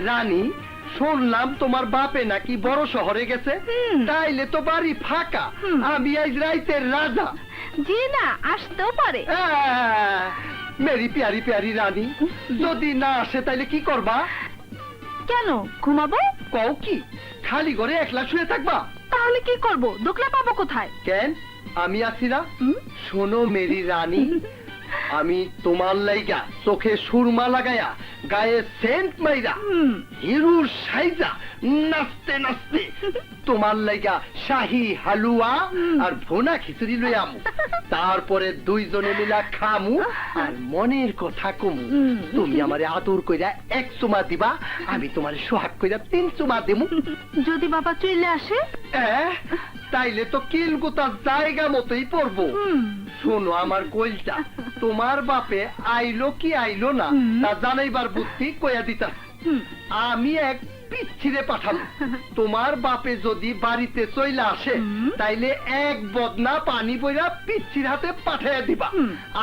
রানী, শুনলাম তোমার বাপে নাকি বড় শহরে গেছে। তাইলে তো বাড়ি ফাঁকা। আমি আজ রাইতের রাজা। জি না, আসতেও পারে। মেরি প্যারি প্যারি রানী, যদি না আসে তাইলে কি করবা? কেন, ঘুমাবো? কও কি, খালি ঘরে একলা শুয়ে থাকবা? তাহলে কি করব? দোকলা পাবো কোথায়? কেন, আমি আছি না। শোনো মেরি রানী, আমি তোমার লাইগা চোখে সুরমা লাগায়া, গায়ে সেন্ট মাইরা, হিরুর সাইজা নাচতে নাচতে তোমার লাইগা শাহী হালুয়া আর ভুনা খিচুড়ি লই আমু। তারপরে দুইজনে মিলা খামু আর মনের কথা কমু। তুমি আমারে আদর কইরা 1 চুমা দিবা, আমি তোমারে সোহাগ কইরা 3 চুমা দেমু। যদি বাবা চলে আসে? তাইলে তো কিলগুতা জায়গা মতোই পড়বো। শোনো আমার কইলটা, তোমার বাপে আইলো কি আইলো না তা জানাইবার বুদ্ধি কইয়া দিতা। আমি এক পিচ্ছিরে পাঠাবো। তোমার বাপে যদি বাড়িতে চইলা আসে তাইলে 1 বদনা পানি বইরা পিচ্ছির হাতে পাঠাইয়া দিবা।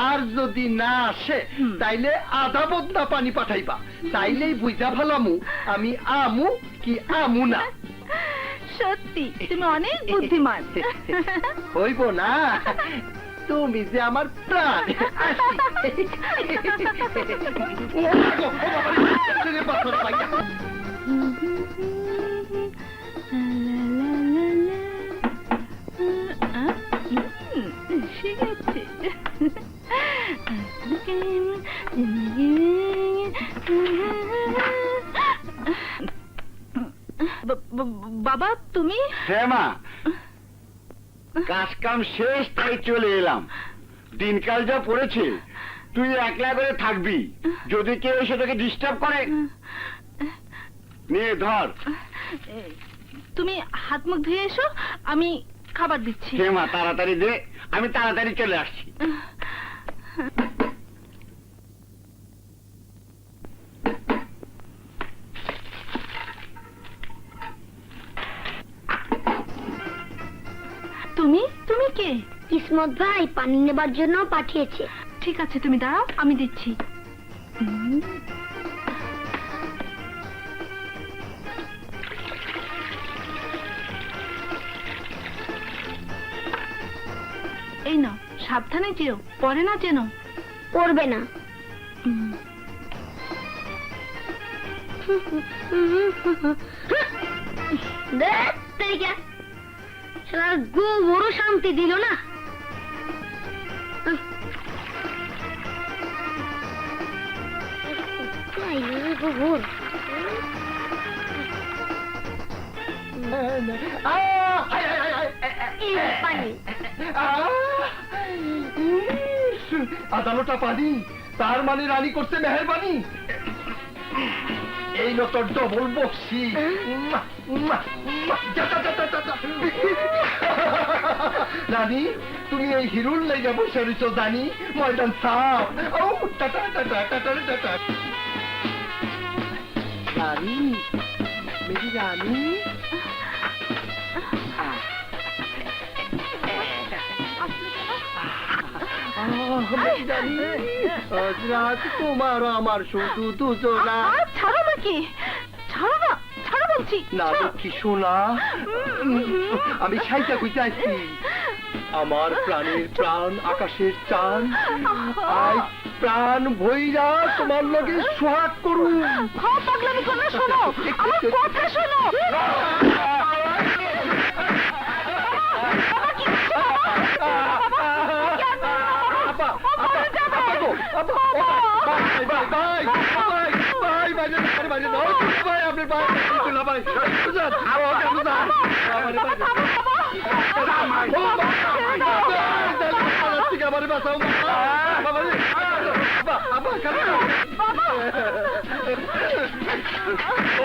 আর যদি না আসে তাইলে আধা বদনা পানি পাঠাইবা। তাইলেই বুঝা ভালামু আমি আমু কি আমু না। সত্যি তুমি অনেক বুদ্ধিমান। হইব না, তুমি যে আমার প্রাণ। বাবা তুমি? হ্যাঁ মা, কাজ কাম শেষ, তাই চলে এলাম। দিনকাল যা পড়েছে, তুই একলা করে থাকবি। যদি কেউ এসে তোকে ডিস্টার্ব করে, নিয়ে ধর। তুমি হাত মুখ ধুয়ে এসো, আমি খাবার দিচ্ছি। হ্যাঁ মা, তাড়াতাড়ি দে, আমি তাড়াতাড়ি চলে আসছি। তুমি তুমি কে? কিসমত ভাই পানি নেবার জন্য পাঠিয়েছে। ঠিক আছে, তুমি দাঁড়াও, আমি দিচ্ছি। এই নাও, সাবধানে যেও, পরে না যেন। পড়বে না। গো বড় শান্তি দিল না। আদালটা পানি, তার মানে রানী করছে মেহেরবানি। এই লো তোর ডবল বক্সি। রানী, তুমি এই হিরুল লেগে বসে রইছো জানি, ময়দান সাফ। রানী, মেরি রানী, তোমার আমার শুধু দুজনা। ছাড়ো নাকি? ছাড়ো না, ছাড়ো বলছি। না লক্ষ্মী সোনা, আমি সাইটা কইতে আসছি। আমার প্রাণের প্রাণ, আকাশের চান, আই প্রাণ ভইরা তোমার লগে সোহাগ করুন। পাগলামি করো, শোনো আমার কথা শোনো।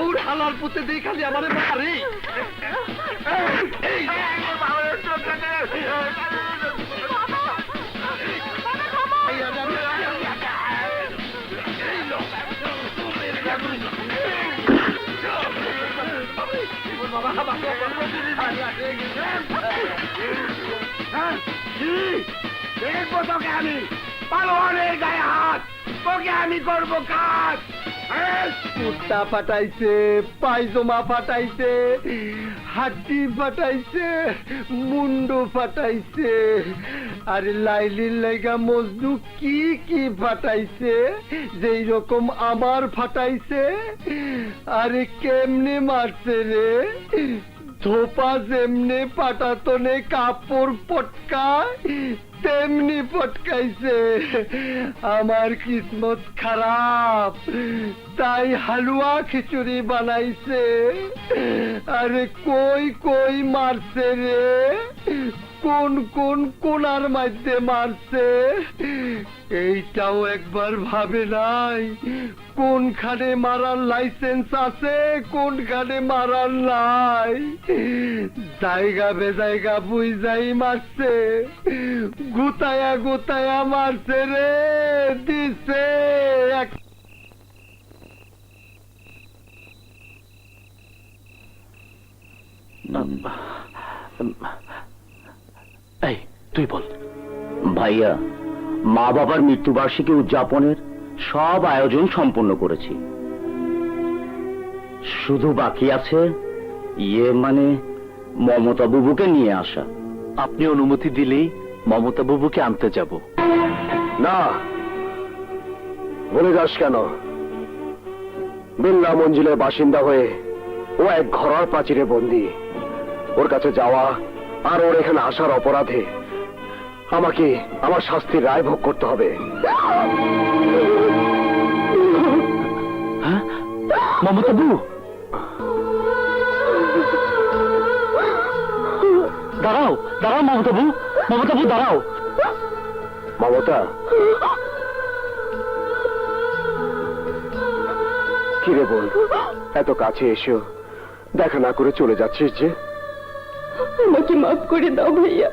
ওর হালার পুঁতে দিয়ে খালি আমার মারে। দেখবো তোকে আমি, পালোয়ানের গায়ে হাত, তোকে আমি করবো কাজ। কুর্তা ফাটাইছে, পায়জামা ফাটাইছে, হাড্ডি ফাটাইছে, মুন্ডু ফাটাইছে, আরে লাইলির লাইগা মজনু কি কি ফাটাইছে, যেই রকম আমার ফাটাইছে। আরে কেমনে মারছে রে, ধোপা যেমনে পাটাতনে কাপড় পটকায় তেমনি পটকাইছে। আমার কিসমত খারাপ, তাই হালুয়া খিচুড়ি বানাইছে। আরে কই কই মারছে রে, কোন কোন কোনার মধ্যে মারছে, এইটাও একবার ভাবে নাই কোনখানে মারার লাইসেন্স আছে, কোনখানে মারার নাই। জায়গা বেজায়গা বুঝাই মারছে, গুতায়া গুতায়া মারছে রে, দিছে এক। এই তুই বল। ভাইয়া, মা বাবার মৃত্যুবার্ষিকী উদযাপনের সব আয়োজন সম্পন্ন করেছি, শুধু বাকি আছে মানে মমতা বুবুকে নিয়ে আসা। আপনি অনুমতি দিলেই মমতা বুবুকে আনতে যাব। না, বলে যাস কেন? বিল্লা মঞ্জিলের বাসিন্দা হয়ে ও এক ঘরোয়া প্রাচীরে বন্দী। ওর কাছে যাওয়া আর ওর এখানে আসার অপরাধে আমাকে আমার শাস্তির রায় ভোগ করতে হবে। হ্যাঁ, মমতা বুবু, দাঁড়াও দাঁড়াও মমতা বুবু, মমতা বুবু দাঁড়াও। মমতা, কিরে বল, এত কাছে এসেও দেখা না করে চলে যাচ্ছিস যে? আমাকে মাফ করে দাও ভাইয়া,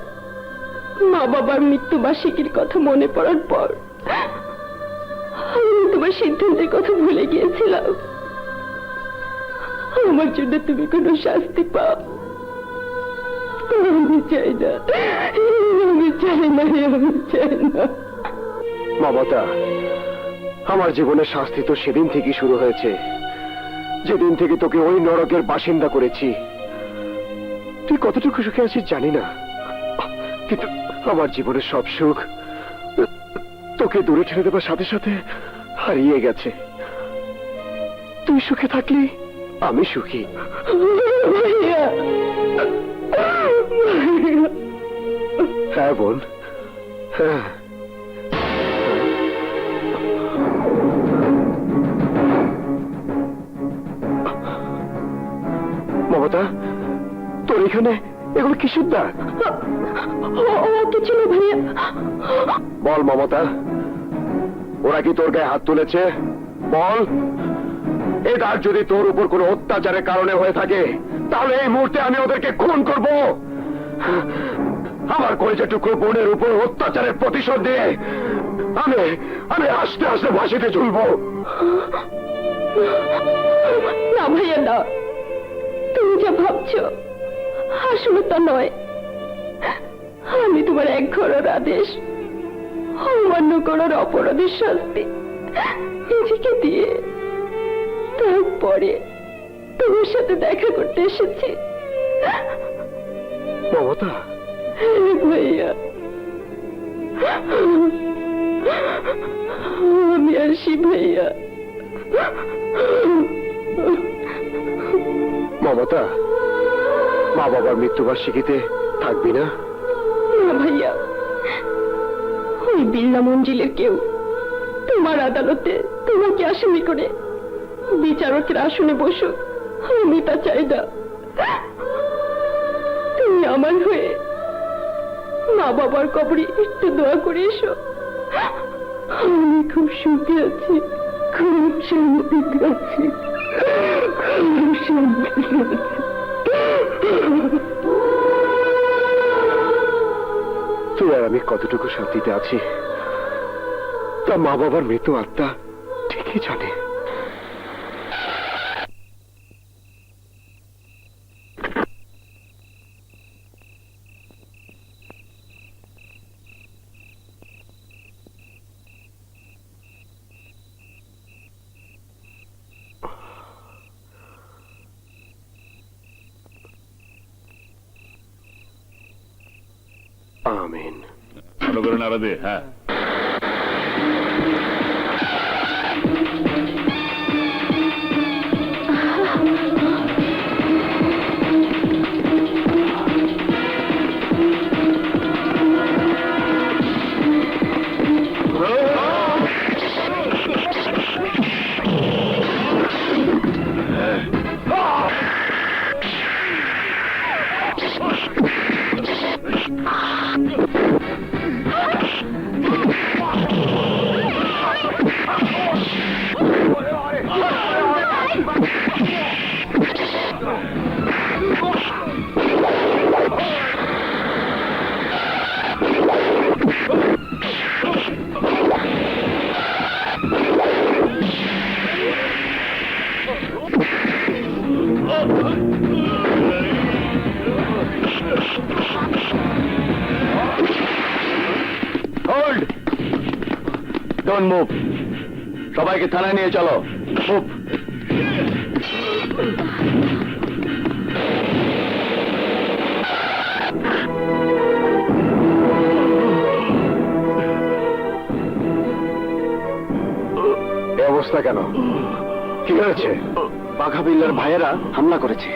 মা বাবার মৃত্যুবার্ষিকীর কথা মনে পড়ার পর আমি তোমার সিদ্ধান্তের কথা ভুলে গিয়েছিলাম। আমার জন্য তুমি কোনো শাস্তি পাও, আমি চাই না, আমি চাই না, আমি চাই না। মমতা, আমার জীবনের শাস্তি তো সেদিন থেকে শুরু হয়েছে, যেদিন থেকে তোকে ওই নরকের বাসিন্দা করেছি। তুই কতটুকু সুখে আছিস জানি না, কিন্তু আমার জীবনের সব সুখ তোকে দূরে ঠেলে দেবার সাথে সাথে হারিয়ে গেছে। তুই সুখে থাকলি আমি সুখী। ভাইয়া, হ্যাঁ বোন, হ্যাঁ। মমতা, তোর এখানে এগুলো কিসের দাগ? কিছু না ভাইয়া। বল মমতা, ওরা কি তোর গায়ে হাত তুলেছে? বল। এই দাগ যদি তোর উপর কোনো অত্যাচারের কারণে হয়ে থাকে, তাহলে এই মুহূর্তে আমি ওদেরকে খুন করব। আমার কলেজের টুকরো বোনের উপর অত্যাচারের প্রতিশোধ দিয়ে আমি আমি আস্তে আস্তে ফাঁসিতে ঝুলবো। না ভাইয়া না, তুমি যা ভাবছো আসলে তা নয়। আমি তোমার এক ঘরের আদেশ অমান্য করার অপরাধের শাস্তি নিজেকে দিয়ে তারপরে তোমার সাথে দেখা করতে এসেছি। মমতা, ভাইয়া, আমি আসি ভাইয়া। মমতা, মা বাবার মৃত্যুবার্ষিকীতে থাকবি না? না ভাইয়া, ওই বিল্লা মঞ্জিলের কেউ তোমার আদালতে তোমাকে আসামি করে বিচারকের আসনে বসো, আমি তা চাই না। তুমি আমার হয়ে মা বাবার কবরে একটু দোয়া করে এসো। আমি খুব সুখে আছি, খুব শান্তিতে আছি, খুব শান্তিতে আছি। তুই আর আমি কতটুকু শান্তিতে আছি তা মা বাবার মৃত আত্মা ঠিকই জানে। আমিন। ভালো করে নাড়া দে। হ্যাঁ, হোল্ড, ডোন্ট মুভ। সবাইকে থানায় নিয়ে চলো। মুভ। এই অবস্থা কেন? কি হয়েছে? বাঘা বিল্লার ভাইয়েরা হামলা করেছে।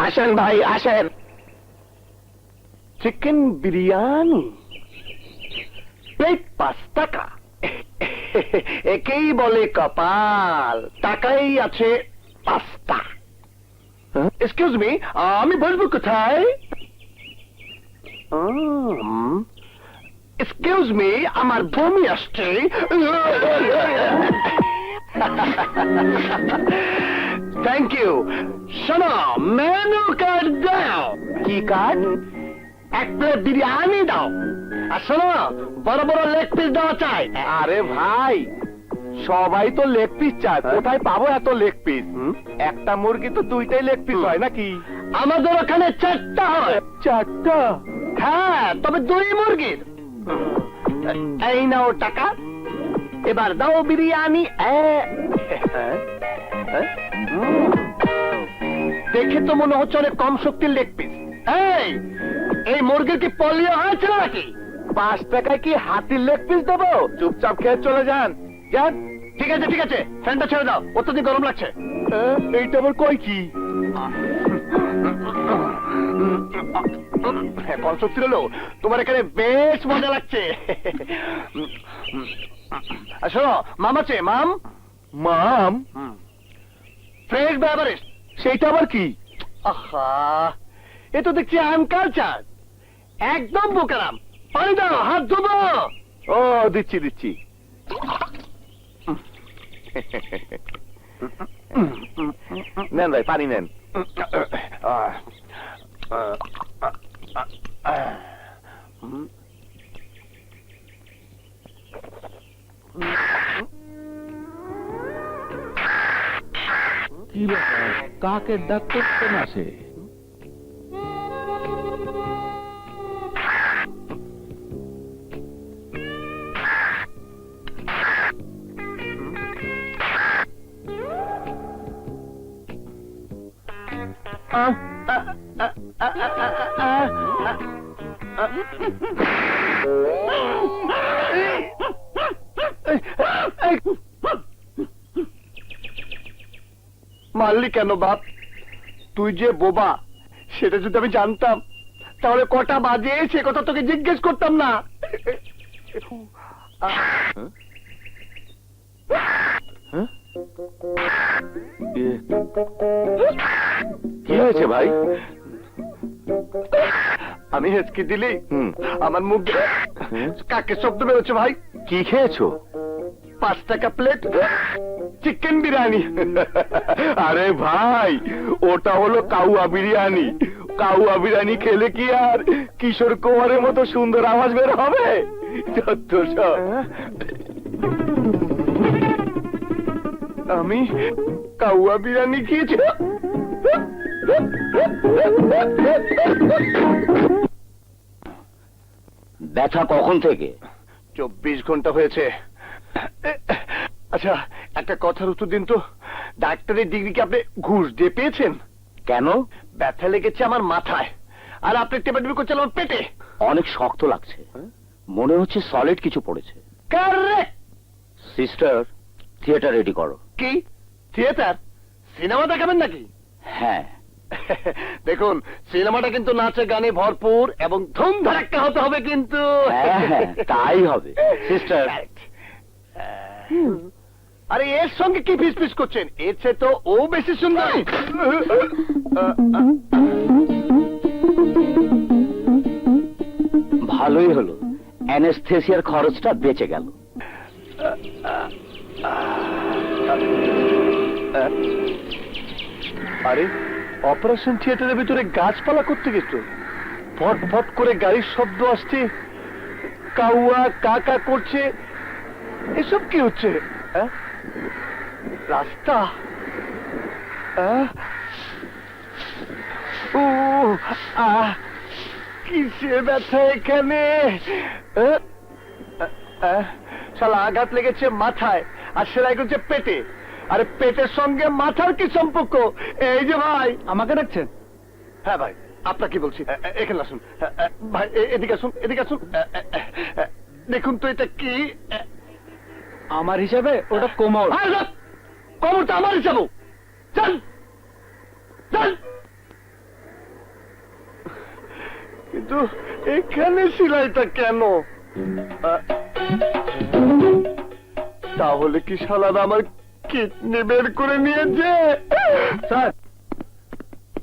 আসেন ভাই, আসেন। চিকেন বিরিয়ানি, প্লেট 5 টাকা। একেই বলে কপাল, টাকাই আছে 5টা। এক্সকিউজ মি, আমি বসবো কোথায়? এক্সকিউজ মি, আমার বমি আসছে। Thank you. শোনো, মেনু কার্ড দাও। কি কার্ড? 1 প্লেট বিরিয়ানি দাও। আর শোনো, বড় বড় লেগ পিস দেওয়া চাই। আরে ভাই, সবাই তো লেগ পিস চায়, কোথায় পাবো এত লেগ পিস? একটা মুরগি তো 2টাই লেগ পিস হয় নাকি? আমাদের ওখানে 4টা হয়। 4টা? হ্যাঁ, তবে 2 মুরগির। এই নাও টাকা, এবার দাও বিরিয়ানি। দেখে তো মনে হচ্ছে অনেক কম শক্তির লেগ পিস। এই মুরগির কি পলিও হয়েছিল নাকি? 5 টাকায় কি হাতির লেগ পিস দেবো? চুপচাপ খেয়ে চলে যান। যান। ঠিক আছে ঠিক আছে, ফ্যানটা ছেড়ে দাও, অত্যধিক গরম লাগছে। এইটা আবার কই কি? কম শক্তি হলো, তোমার এখানে বেশ মজা লাগছে। শোনো, মাম আছে, মাম। মাম ফ্রেশ বেভারেজ, সেইটা আবার কি? আহা, এ তো দেখছি আনকালচার, একদম বোকারাম। পানি দাও, হাত ধোবো। ও দিচ্ছি দিচ্ছি। নেন ভাই, পানি নেন। কি ব্যাপার, কাকের ডাক করতে না সে? মারলি কেন বাপ? তুই যে বোবা, সেটা যদি আমি জানতাম তাহলে কটা বাজে সে কথা তোকে জিজ্ঞেস করতাম না। কি হয়েছে ভাই? আমি হেঁচকি দিলি, আমার মুখ দিয়ে কাকের শব্দ বেরোচ্ছে ভাই। কি খেয়েছো? 5 টাকা প্লেট চিকেন বিরিয়ানি। আরে ভাই, ওটা হলো কাউয়া বিরিয়ানি। কাউয়া বিরিয়ানি খেলে কি আর কিশোর কুমারের মতো সুন্দর আওয়াজ বের হবে? যত সব। আমি কাউয়া বিরিয়ানি খেয়েছি। ব্যথা কখন থেকে? 24 ঘন্টা হয়েছে। আচ্ছা, একটা কথার উত্তর দিন তো, ডাক্তারের ডিগ্রি কি আপনি ঘুষ দিয়ে পেয়েছেন? কেন? ব্যথা লেগেছে আমার মাথায়, আর আপনি টেপাটেপি করছেন আমার পেটে। অনেক শক্ত লাগছে, মনে হচ্ছে সলিড কিছু পড়েছে। কারেক্ট। সিস্টার, থিয়েটার রেডি করো। কি থিয়েটার? সিনেমা দেখাবেন নাকি? হ্যাঁ। দেখুন, সিনেমাটা কিন্তু নাচে গানে ভরপুর এবং ধুম ধাক্কা হতে হবে কিন্তু। হ্যাঁ, হ্যাঁ, তাই হবে। সিস্টার। Correct. আরে এর সঙ্গে কি ফিস ফিস করছেন? এর চেয়ে তো ও বেশি সুন্দর। ভালোই হলো, অ্যানেস্থেসিয়ার খরচটা বেঁচে গেল। আরে, অপারেশন থিয়েটারের ভিতরে গাছপালা করতে গেছ, ফট ফট করে গাড়ির শব্দ আসছে, কাউয়া কাকা করছে, এসব কি হচ্ছে? রাস্তা, ও কিসে ব্যথা এখানে? শালা আঘাত লেগেছে মাথায় আর সেলাই করছে পেটে। আরে পেটের সঙ্গে মাথার কি সম্পর্ক? এই যে ভাই, আমাকে ডাকছেন? হ্যাঁ ভাই, আপনাকে বলছি, এখানে আসুন ভাই, এদিকে আসুন, এদিকে আসুন। দেখুন তো এটা কি? আমার হিসাবে ওটা কোমর। কোমরটা আমার হিসাব। চল চল। কিন্তু এখানে সেলাইটা কেন? তাহলে কি শালারা আমার কিডনি বের করে নিয়েছে? স্যার,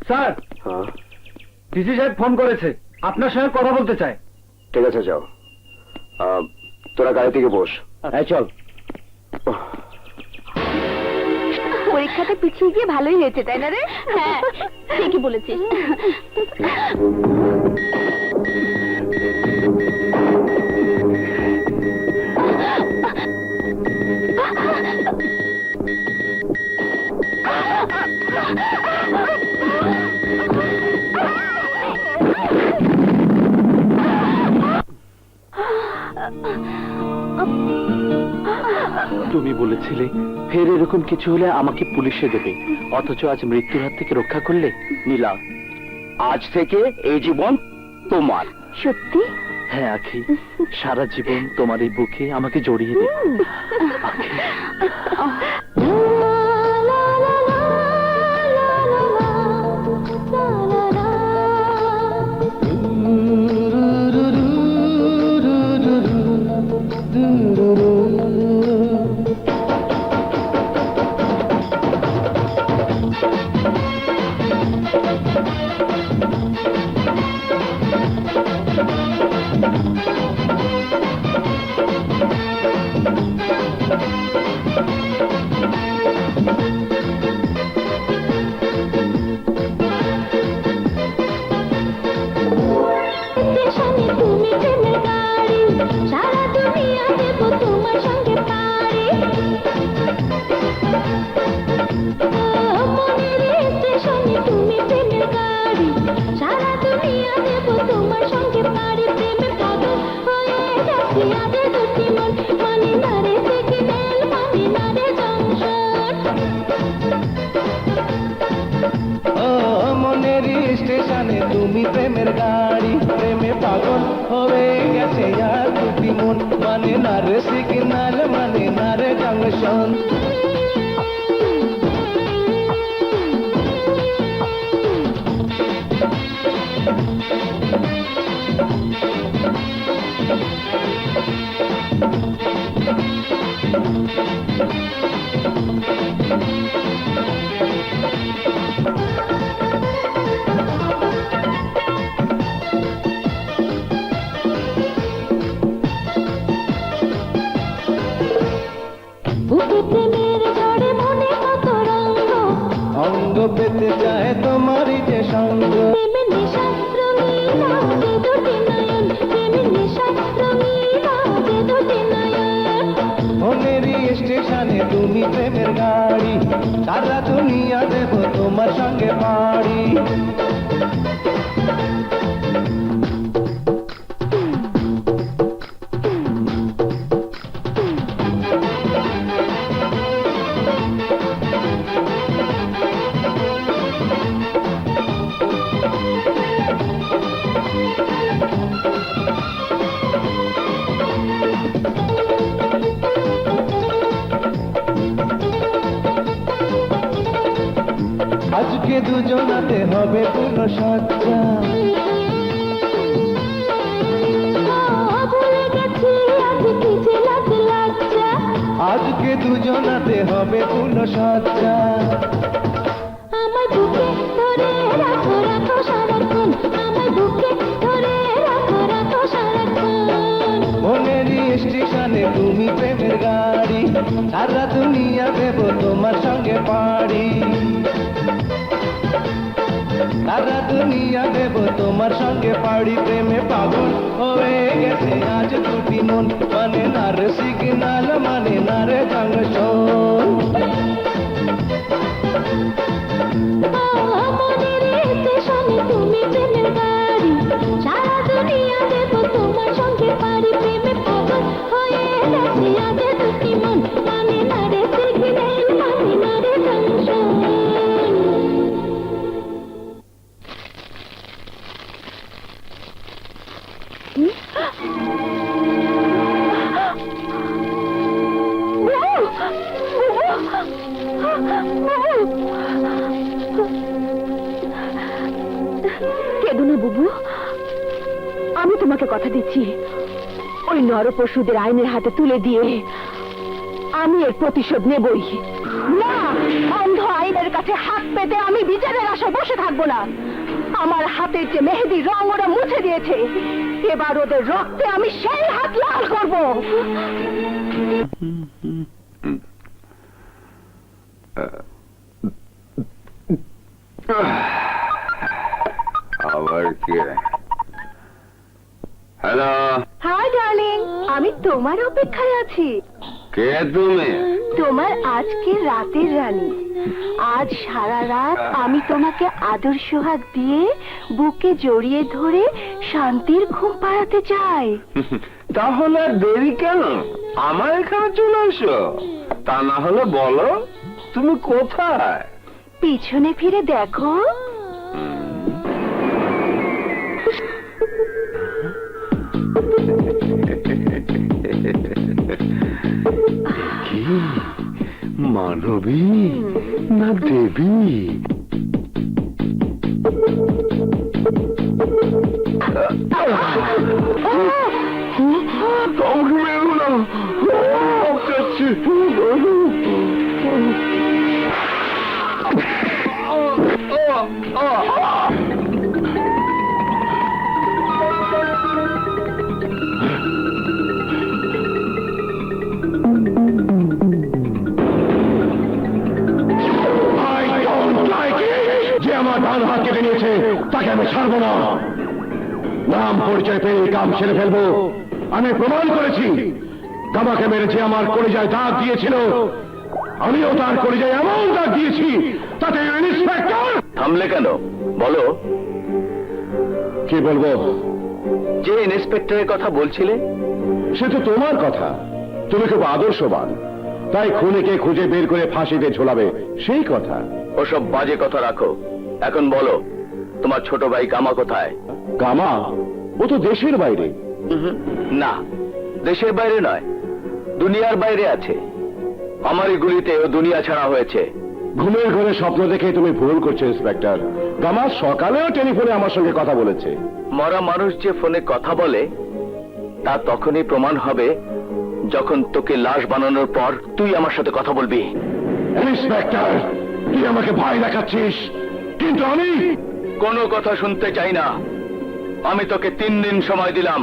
স্যার, ডিসি সাহেব ফোন করেছে, আপনার সঙ্গে কথা বলতে চায়। ঠিক আছে, যাও। তোরা গাড়ি থেকে বস। এই চল। পরীক্ষাটা পিছিয়ে গিয়ে ভালোই হয়েছে, তাই না রে? হ্যাঁ, ঠিকই বলেছিস। তুমি বলেছিলে ফের এরকম কিছু হলে আমাকে পুলিশে দেবে, অথচ আজ মৃত্যুর হাত থেকে রক্ষা করলে। নীলা, আজ থেকে এই জীবন তোমার। সত্যি? হ্যাঁ আখি, সারা জীবন তোমার এই বুকে আমাকে জড়িয়ে দে। আখি, মনের স্টেশনে তুমি প্রেমের গাড়ি, প্রেমে পাগল হয়ে গেছে আর দুটি মন, মানে না রে সিগন্যাল, মানে না রে জাংশন। অঙ্গ পেতে চায় তোমারই যে সঙ্গ, মনের স্টেশনে তুমি প্রেমের গাড়ি, সারা দুনিয়া দেব তোমার সঙ্গে পাড়ি। আজকে দুজনাতে হবে পূর্ণ সজ্জা, আজকে দুজনাতে হবে পূর্ণ সজ্জা। আমার বুকে ধরে রাখো রাখো সারাক্ষণ, আমার বুকে ধরে রাখো রাখো সারাক্ষণ। মনের স্টেশনে তুমি প্রেমের গাড়ি, সারা দুনিয়া দেব তোমার সঙ্গে পাড়ি, সারা দুনিয়া দেব তোমার সঙ্গে পাড়ি। প্রেমে পাগল হয়ে গেছে আজ দুটি মন, মানে না রে সিগন্যাল, মানে না রে জাংশন। মনের স্টেশনে তুমি প্রেমের গাড়ি, সারা দুনিয়া দেব তোমার সঙ্গে পাড়ি। প্রেমে পাগল হয়ে গেছে আজ দুটি মন, মানে না রে সিগন্যাল, মানে না রে জাংশন। কেঁদো না বুবু, আমি তোমাকে কথা দিচ্ছি, ওই নরপশুদের আইনের হাতে তুলে দিয়ে আমি এর প্রতিশোধ নেবই। না, অন্ধ আইনের কাছে হাত পেতে আমি বিচারের আশায় বসে থাকবো না। আমার হাতের যে মেহেদি রং ওরা মুছে দিয়েছে, এবার ওদের রক্তে আমি সেই হাত লাল করবো। আবার কে? হ্যালো, হাই ডার্লিং, আমি তোমার অপেক্ষায় আছি। কে তুমি? তোমার আজকের রাতের রানী। আজ সারা রাত আমি তোমাকে আদর সোহাগ দিয়ে বুকে জড়িয়ে ধরে শান্তির ঘুম পাড়াতে চাই। তাহলে আর দেরি কেন? আমার এখানে চলে এসো। তা না হলে বলো তুমি কোথায়? পিছনে ফিরে দেখো। কি মানবী না দেবী? কাউকে মেরো না, যাচ্ছি। যে আমার ডান হাত কেটে নিয়েছে তাকে আমি ছাড়বো না। নাম পরিচয় পেয়ে কাম ছেড়ে ফেলবো। আমি প্রমাণ করেছি গামাকে মেরেছে, আমার কলিজায় দাগ দিয়েছিল, আমিও তার কলিজায় এমন দাগ দিয়েছি তাতে ইন্সপেক্টর। থামলে কেন বলো? কি বলবো? যে ইন্সপেক্টরের কথা বলছিলে? সে তো তোমার কথা। তুমি খুব আদর্শবান, তাই খুনিকে খুঁজে বের করে ফাঁসিতে ঝোলাবে, সেই কথা। ওসব বাজে কথা রাখো, এখন বলো তোমার ছোট ভাই গামা কোথায়? গামা? ও তো দেশের বাইরে। না, দেশের বাইরে নয়, দুনিয়ার বাইরে আছে। আমারই গুলিতে ও দুনিয়া ছাড়া হয়েছে। ঘুমের ঘরে স্বপ্ন দেখে তুমি ভুল করছো ইন্সপেক্টর। গামা সকালেও টেলিফোনে আমার সঙ্গে কথা বলেছে। মরা মানুষ যে ফোনে কথা বলে তা তখনই প্রমাণ হবে যখন তোকে লাশ বানানোর পর তুই আমার সাথে কথা বলবি। ইন্সপেক্টর, তুই আমাকে ভয় দেখাচ্ছিস, কিন্তু আমি কোনো কথা শুনতে চাই না। আমি তোকে 3 দিন সময় দিলাম।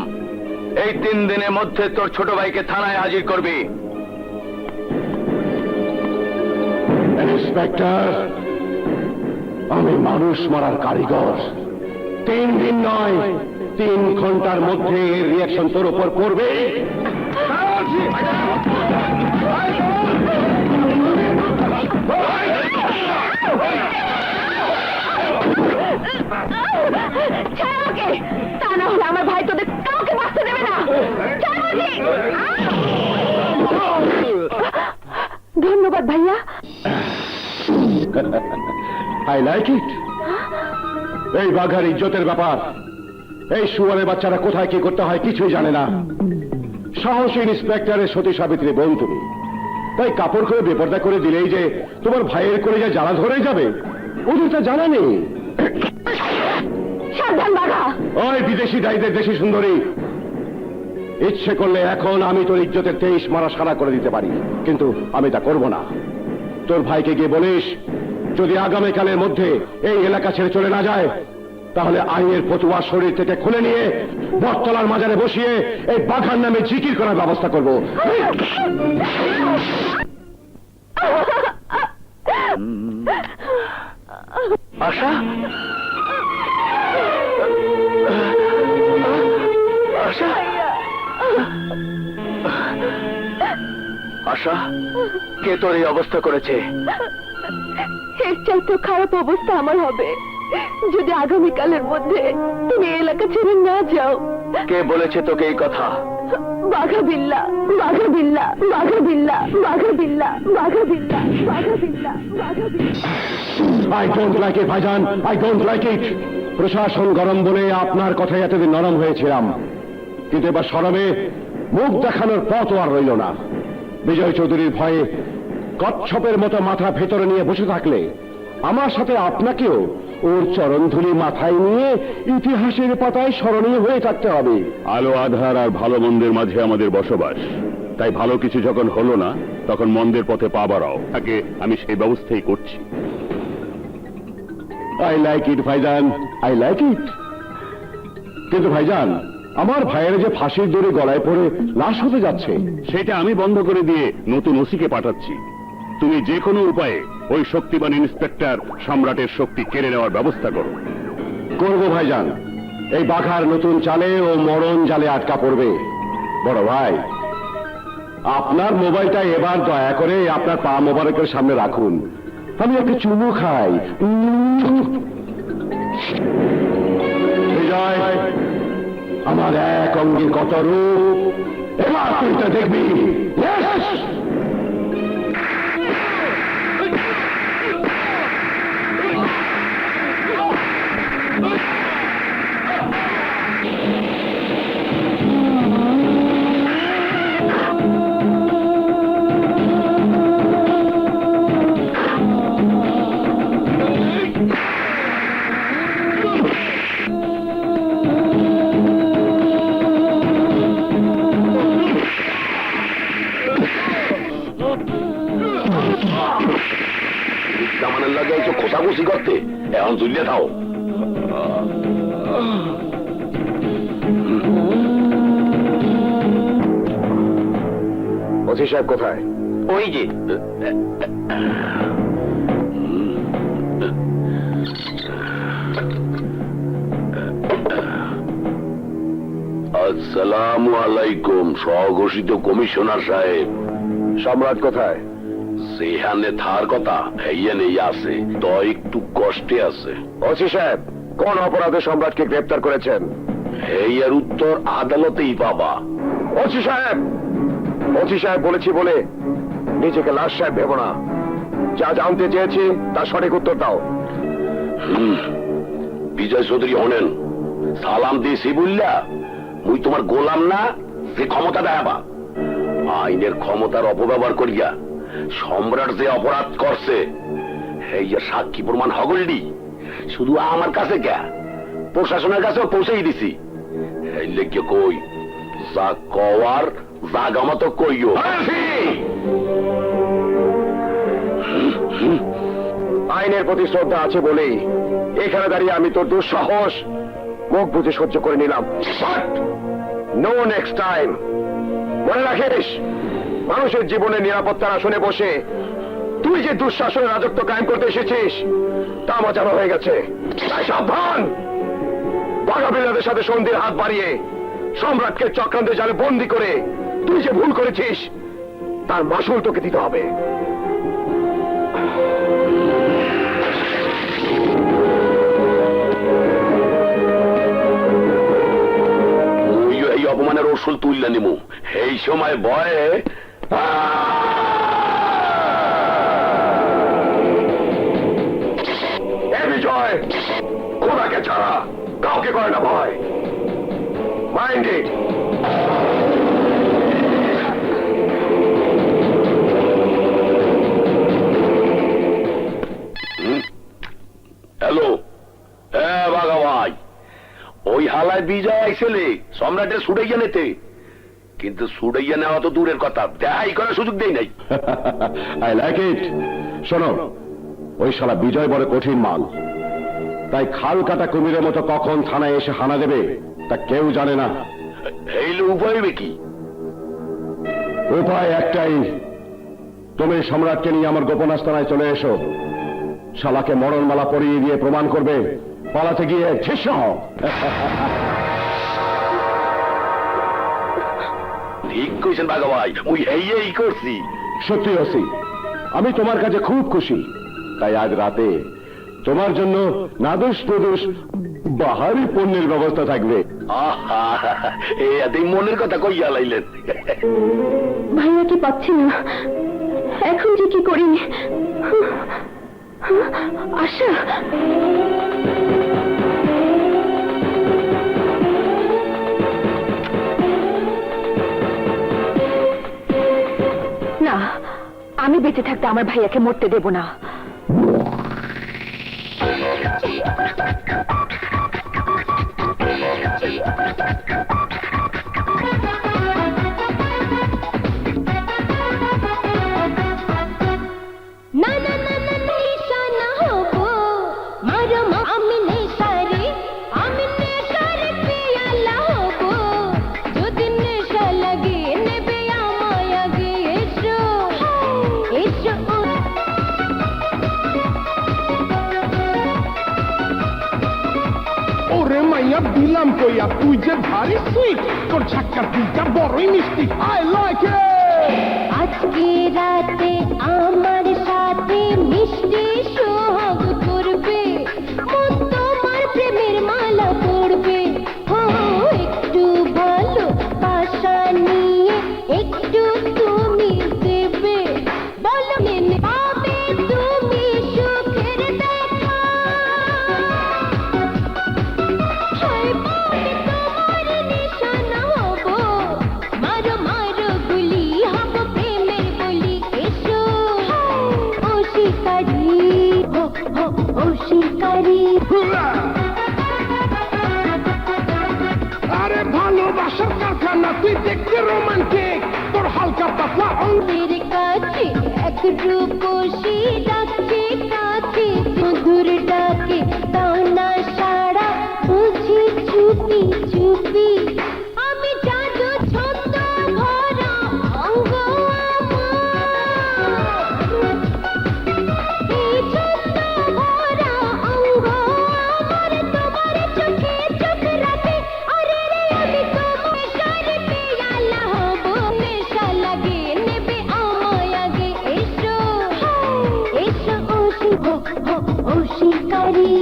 এই 3 দিনের মধ্যে তোর ছোট ভাইকে থানায় হাজির করবি। ইন্সপেক্টর, আমি মানুষ মারার কারিগর। 3 দিন নয়, 3 ঘন্টার মধ্যে এর রিয়াকশন তোর উপর পড়বে। ছাড় আমাকে, তা না হলে আমার ভাই তোদের কাউকে বাঁচতে দেবে না। ছাড় বলছি। ধন্যবাদ ভাইয়া। আই লাইক ইট। এই বাঘার ইজ্জতের ব্যাপার। এই শুয়ারের বাচ্চারা কোথায় কি করতে হয় কিছুই জানে না। সাহসী ইন্সপেক্টরের সতী সাবিত্রী বোন তুমি, তাই কাপড় করে বেপর্দা করে দিলেই যে তোমার ভাইয়ের করে যা জ্বালা ধরে যাবে, ওদের তা জানা নেই। সাবধান বাঘা। ওই বিদেশি দায়ীদের দেশি সুন্দরী, ইচ্ছে করলে এখন আমি তোর ইজ্জতের 23 মারা সারা করে দিতে পারি, কিন্তু আমি তা করব না। তোর ভাইকে গিয়ে বলিস যদি আগামীকালের মধ্যে এই এলাকা ছেড়ে চলে না যায় তাহলে আইনের ফতুয়া শরীর থেকে খুলে নিয়ে বটতলার মাজারে বসিয়ে এই বাঘার নামে জিকির করার ব্যবস্থা করব। আশা, আশা, আশা, কে তোর এই অবস্থা করেছে? এর চাইতে খারাপ অবস্থা আমার হবে যদি আগামীকালের মধ্যে তুমি এলাকা ছেড়ে না যাও। কে বলেছে তোকে এই কথা? বাঘা বিল্লা, বাঘা বিল্লা, বাঘা বিল্লা, বাঘা বিল্লা, বাঘা বিল্লা, বাঘা বিল্লা, বাঘা বিল্লা। আই ডোন্ট লাইক ইট ভাইজান, আই ডোন্ট লাইক ইট। প্রশাসন গরম বলে আপনার কথায় এতদিন নরম হয়েছিলাম, কিন্তু এবার শরমে মুখ দেখানোর পথও আর রইল না। বিজয় চৌধুরীর ভয়ে কচ্ছপের মতো মাথা ভেতরে নিয়ে বসে থাকলে আমার সাথে আপনাকেও ওর চরণধুলি মাথায় নিয়ে ইতিহাসের পাতায় স্মরণীয় হয়ে থাকতে হবে। আলো আধার আর ভালো মন্দের মাঝে আমাদের বসবাস, তাই ভালো কিছু যখন হলো না তখন মন্দের পথে পা বাড়াও। তাকে আমি সেই ব্যবস্থাই করছি। আই লাইক ইট ভাইজান, আই লাইক ইট। কিন্তু ভাইজান, আমার ভাইয়ের যে ফাঁসির দড়ি গলায় পড়ে লাশ হতে যাচ্ছে, সেটা আমি বন্ধ করে দিয়ে নতুন ওসিকে পাঠাচ্ছি। তুমি যে কোনো উপায়ে ওই শক্তিমান ইন্সপেক্টর সম্রাটের শক্তি কেড়ে নেওয়ার ব্যবস্থা করো। করবো ভাইজান। এই বাঘার নতুন চালে ও মরণ জালে আটকা পড়বে। বড় ভাই, আপনার মোবাইলটা এবার দয়া করে আপনার পা মোবারকের সামনে রাখুন, আমি একটা চুমু খাই। বিজয়, আমার এক অঙ্গের কত রূপ, এবার তুই তো দেখবি। Yes! জামানের লাগে একটু খোসাখুসি করতে এখন জুলিয়ে থাও। ওসি সাহেব কোথায়? ওই যে আসসালামু আলাইকুম স্বঘোষিত কমিশনার সাহেব। সম্রাট কোথায়? সেখানে থার কথা এইখানে আছে তো একটু কষ্টে আছে। ওসি সাহেব, কোন অপরাধে সম্রাটকে গ্রেপ্তার করেছেন? এই এর উত্তর আদালতেই পাবা। ওসি সাহেব, ওসি সাহেব বলেছি বলে নিজেকে লাশ সাহেব ভেবো না। যা জানতে চেয়েছি তার সঠিক উত্তর দাও। বিজয় চৌধুরী হনেন সালাম দিয়েছি বুঝলা, মুই তোমার গোলাম না যে ক্ষমতা দেখাবা। আইনের ক্ষমতার অপব্যবহার করিয়া সম্রাট যে অপরাধ করছে এই যে সাক্ষী প্রমাণ হগলডি শুধু আমার কাছে কে প্রশাসনের কাছেও পৌঁছেই দিছি। এই লেগে কই যা কওয়ার জাগা মতো কইও। আইনের প্রতি শ্রদ্ধা আছে বলেই এখানে দাঁড়িয়ে আমি তোর দুঃসাহস মুখ বুঝে সহ্য করে নিলাম। No next time. মনে রাখিস, মানুষের জীবনের নিরাপত্তার আসনে বসে তুই যে দুঃশাসনের রাজত্ব কায়েম করতে এসেছিস তা আমার জানা হয়ে গেছে। তাই সাবধান। বাঘাবিলাদের সাথে সন্ধির হাত বাড়িয়ে সম্রাটকে চক্রান্তে জালে বন্দি করে তুই যে ভুল করেছিস তার মাসুল তোকে দিতে হবে। এই অপমানের ওষুধ তুললে নিমু এই সময় ভয়ে বিজয় খোদাকে ছাড়া কাউকে করে না ভয়। Mind it. হ্যালো, হ্যাঁ বাঘা ভাই, ওই হালায় বিজয় আইসেলে সম্রাটের ছুটাইয়া নিতে, কিন্তু ছুটাইয়া নেওয়া তো দূরের কথা, দেখাই করার সুযোগ দেই নাই। আই লাইক ইট। শোনো, ওই শালা বিজয় বড় কঠিন মাল, তাই খাল কাটা কুমিরের মতো কখন থানায় এসে হানা দেবে তা কেউ জানে না। এই উপায় হবে কি? উপায় একটাই, তুমি সম্রাটকে নিয়ে আমার গোপন আস্তানায় চলে এসো। শালাকে মরণমালা পরিয়ে দিয়ে প্রমাণ করবে পালাতে গিয়ে শেষ হও। ঠিক কইছেন বাঘা ভাই, ওই এই করছি। সত্যি ওসি, আমি তোমার কাছে খুব খুশি। তাই আজ রাতে তোমার জন্য নাদুস প্রদোষ বাহারি পণ্যের ব্যবস্থা থাকবে। আহা, এই মনের কথা কইয়া লাইলেন। ভাইয়াকে পাচ্ছি না, এখন যে কি করি। আশা, না, আমি বেঁচে থাকতে আমার ভাইয়াকে মরতে দেব না। দিলাম কইয়া তুই যে ভারী সুইট, তোর ঝাক্কা তুইটা বড়ই মিষ্টি। আই লাইক ইট। আজকে রাতে আমার সাথে মিষ্টি সোহাগ করবে, মন তোমার প্রেমের মালা পড়বে। একটু আরে ভালোবাসার কারখানা, তুই দেখতে রোমান্টিক, তোর হালকা পাতলা মেরে কাছে এক রূপসী ডাকছে কাছে, মধুর ডাকে তাও না সাড়া, বুঝি চুপি চুপি আমি জাদু ছন্দ ভরা অঙ্গ এই ছন্দ ভরা অঙ্গ আমার, তোমার চোখে চোখ রাখে, আরে রে আমি তোমার সারে পেয়ালা হব, নেশা লাগে নেবে আমায় আগে, এসো এসো ও শিকারি।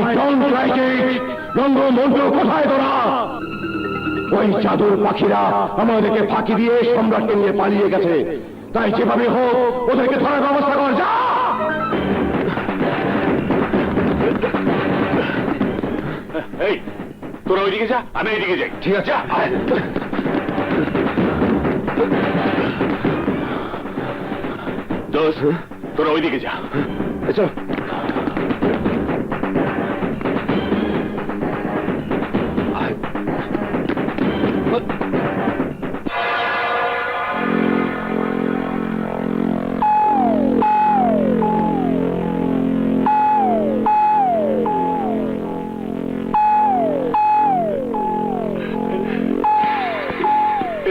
I don't like it! রঙ্গমঞ্চ কোথায় তোরা? ওই চাদর পাখিরা আমাদেরকে ফাঁকি দিয়ে সম্রাটকে নিয়ে পালিয়ে গেছে, তাই যেভাবে হোক ওদেরকে ধরার ব্যবস্থা কর, যা! এই তোরা ওইদিকে যা, আমি এইদিকে যাই। ঠিক আছে, আয়। দোস্ত তোরা ওইদিকে যা। আচ্ছা,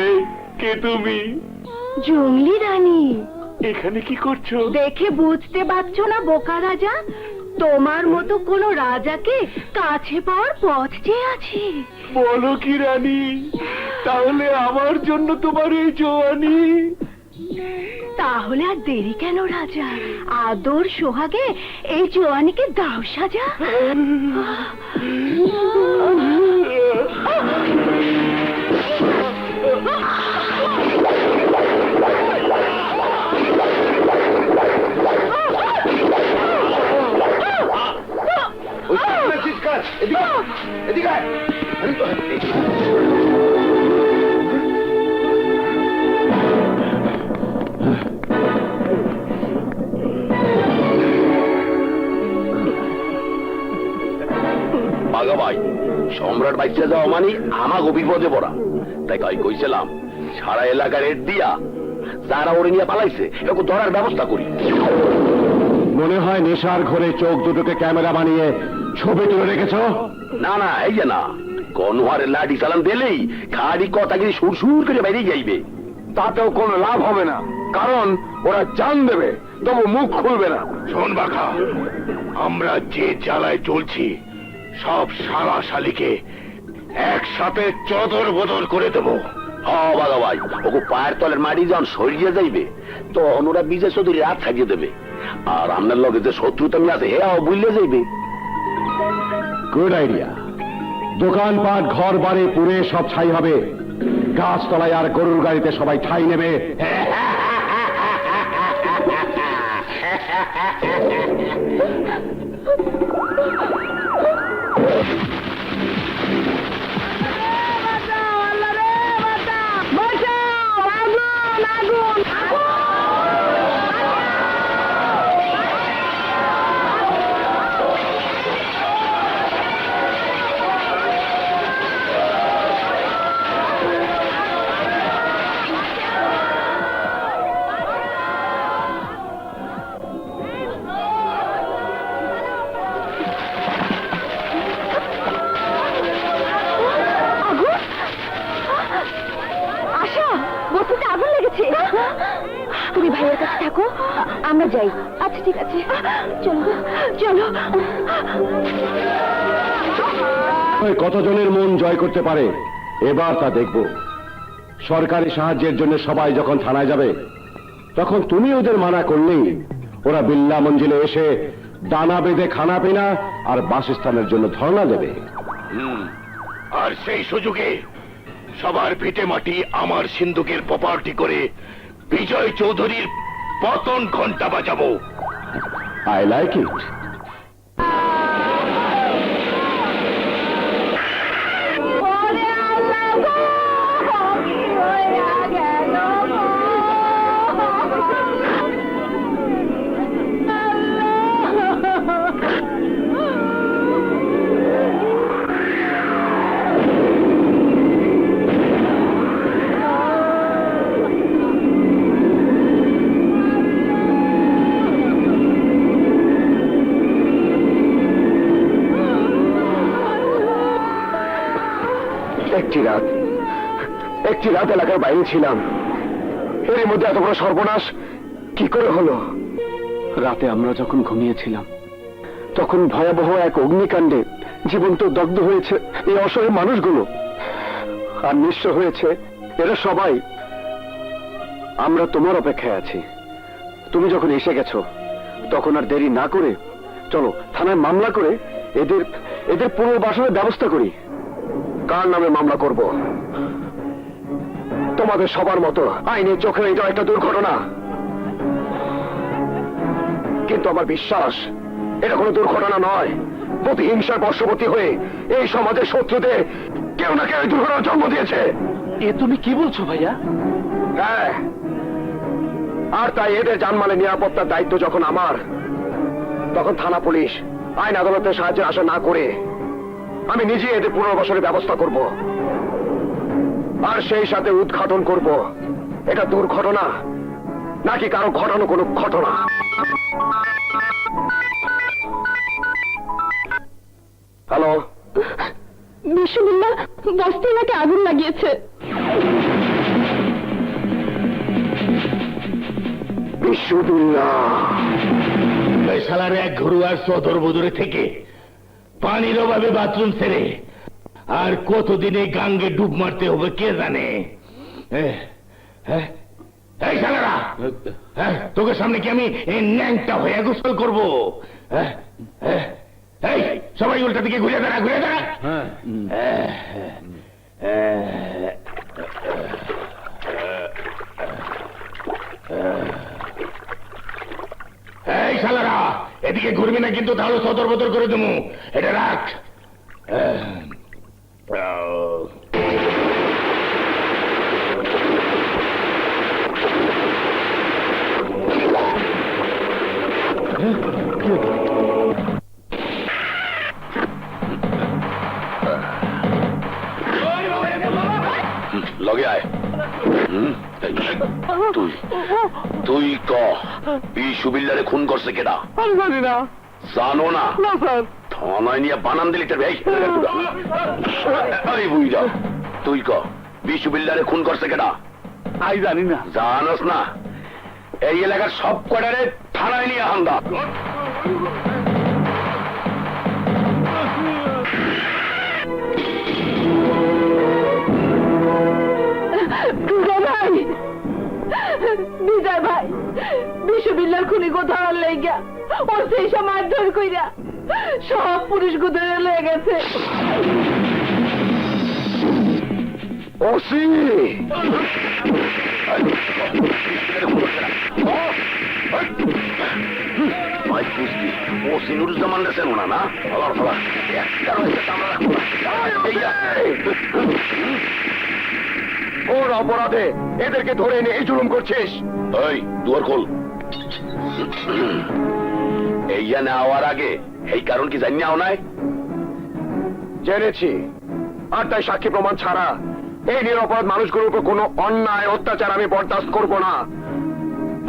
এই কে তুমি? জঙ্গলি রানী, এখানে কি করছো? দেখে বুঝতে পারছো না বোকা রাজা? তোমার মতো কোন রাজাকে কাছে পাওয়ার পথ চেয়ে আছি। বলো কি রানী, তাহলে আমার জন্য তোমার এই জওয়ানি? তাহলে আর দেরি কেন রাজা, আদর সোহাগে এই জোয়ানিকে দাও সাজা। এদিকে বাঘা ভাই, সম্রাট বাইচা যাওয়া মানে আমাকে বিপদে পড়া, তাই কই কইছিলাম সারা এলাকা রেড দিয়া যারা ওরে নিয়ে পালাইছে এরকম ধরার ব্যবস্থা করি। মনে হয় নেশার ঘরে চোখ দুটোকে ক্যামেরা বানিয়ে ছবি তুলে রেখেছ। না না, এই যে না, গনোয়ারের লাঠি চালান দিলেই খাড়ি কথাগিরি সুর সুর করে বাইরে যাইবে। তাতেও কোনো লাভ হবে না, কারণ ওরা জান দেবে তবু মুখ খুলবে না। শোন বাঘা, আমরা যে জ্বালায় চলছি সব শালা শালিকে একসাথে চদর বদর করে দেবো। হ্যাঁ বাঘা ভাই, ওকে পায়ের তলের মাটি যখন সরিয়ে যাইবে তখন ওরা বিজয় চৌধুরী রাত থাকিয়ে দেবে, আর আপনার লগে যে শত্রুতা আছে হেও বুঝলে যাইবে। Good idea. দোকানপাট ঘর বাড়ি পুরে সব ছাই হবে, গাছতলায় আর গরুর গাড়িতে সবাই ঠাই নেবে। তুমি ভাইয়ের কাছে থাকো, আমরা যাই। আচ্ছা ঠিক আছে, চলো চলো। কতজনের মন জয় করতে পারে এবার তা দেখব। সরকারি সাহায্যের জন্য সবাই যখন থানায় যাবে তখন তুমি ওদের মানা করলেই ওরা বিল্লা মঞ্জিলে এসে দানা বেঁধে খানা পিনা আর বাসস্থানের জন্য ধর্ণা দেবে। আর সেই সুযোগে সবার ভিটে মাটি আমার সিন্ধুকের প্রপার্টি করে বিজয় চৌধুরীর পতন ঘন্টা বাজাবো। I like it. একটি রাত এলাকার বাইরে ছিলাম, এর মধ্যে এত বড় সর্বনাশ কি করে হলো? রাতে আমরা যখন ঘুমিয়েছিলাম তখন ভয়াবহ এক অগ্নিকাণ্ডে জীবন্ত দগ্ধ হয়েছে এই অসহায় মানুষগুলো, আর নিঃস্ব হয়েছে এরা সবাই। আমরা তোমার অপেক্ষায় আছি। তুমি যখন এসে গেছো তখন আর দেরি না করে চলো থানায় মামলা করে এদের পুনর্বাসনের ব্যবস্থা করি। কার নামে মামলা করব? তোমাদের সবার মতো আইনের চোখে এটা একটা দুর্ঘটনা, কিন্তু আমার বিশ্বাস এটা কোনো দুর্ঘটনা নয়। প্রতিহিংসার বশবর্তী হয়ে এই সমাজের শত্রুদের কেউ না কেউ এই দুর্ঘটনার জন্ম দিয়েছে। এ তুমি কি বলছো ভাইয়া? হ্যাঁ, আর তাই এদের জানমালের নিরাপত্তার দায়িত্ব যখন আমার, তখন থানা পুলিশ আইন আদালতের সাহায্যে আশা না করে আমি নিজে এদের পুনর্বাসনের ব্যবস্থা করব, আর সেই সাথে উদ্ঘাটন করব এটা দুর্ঘটনা নাকি কারো ঘটানো কোনো ঘটনা। হ্যালো, বিশ্ববিল্লাহ বস্তি এলাকে আগুন লাগিয়েছে। শালার এক ঘরুয়ার সদর বদরে থেকে পানির অভাবে বাথরুম ছেড়ে আর কতদিনে গাঙ্গে ডুব মারতে হবে কে জানে। এই শালারা, তোকে সামনে কি আমি ন্যাংটা হয়ে গোসল করবো? এই সবাই উল্টা দিকে ঘুরে দাঁড়া, ঘুরে দাঁড়া। এই শালারা, এদিকে ঘুরবি না কিন্তু, তাহলে সদর বদর করে দেবো। এটা রাখ। লগে আয়। তুই ক বিশ্ববিদ্যালয়ে খুন করছে কেডা? জানি না। জানো না? স্যার, থানায় নিয়ে বানান দিলি তোর ভাই। বুঝা, তুই ক বিশ্ববিদ্যালয়ে খুন করছে কেডা? আই জানি না। জানোস না? এই এলাকার সব কটারে থানায় নিয়ে হান্দা। ভাই, বিজয় ভাই, বিশ্ববিল্লার খুনি কোথাও লেগা ওর সেই সব মারধর কইরা সব পুরুষ গুদরে লেগে গেছে। ওসি, ভাই বুঝলি ও সিনুরুজ্জামান দেশেন ওনা না? আবার ফলা একটা রয়েছে আমরা ওর অপরাধে এদেরকে ধরে এনে এই জুলুম করছিস। এই দুয়ার খোল। এইয়া নেওয়ার আগে এই কারণ কি জানি নাও নাই? জেনেছি, আর তাই সাক্ষী প্রমাণ ছাড়া এই নিরপরাধ মানুষগুলোর উপর কোনো অন্যায় অত্যাচার আমি বরদাস্ত করব না।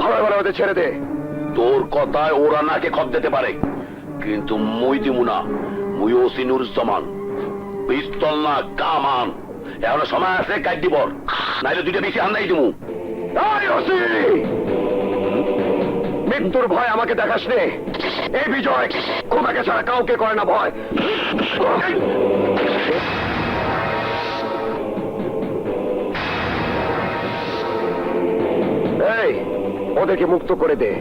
ভালো ভালো ওদের ছেড়ে দে। তোর কথায় ওরা নাকে খত দিতে পারে, কিন্তু মুই দিমু না। মুই ও সিনুরুজ্জামান, পিস্তল না কামান। এখন সময় আছে কাট দিবর, নাইলে দুইটা বেশি হান্দাই দিমু। এই ওসি, মৃত্যুর ভয় আমাকে দেখাস নে। এই বিজয় খোদাকে ছাড়া কাউকে করে না ভয়। এই ওদেরকে মুক্ত করে দে।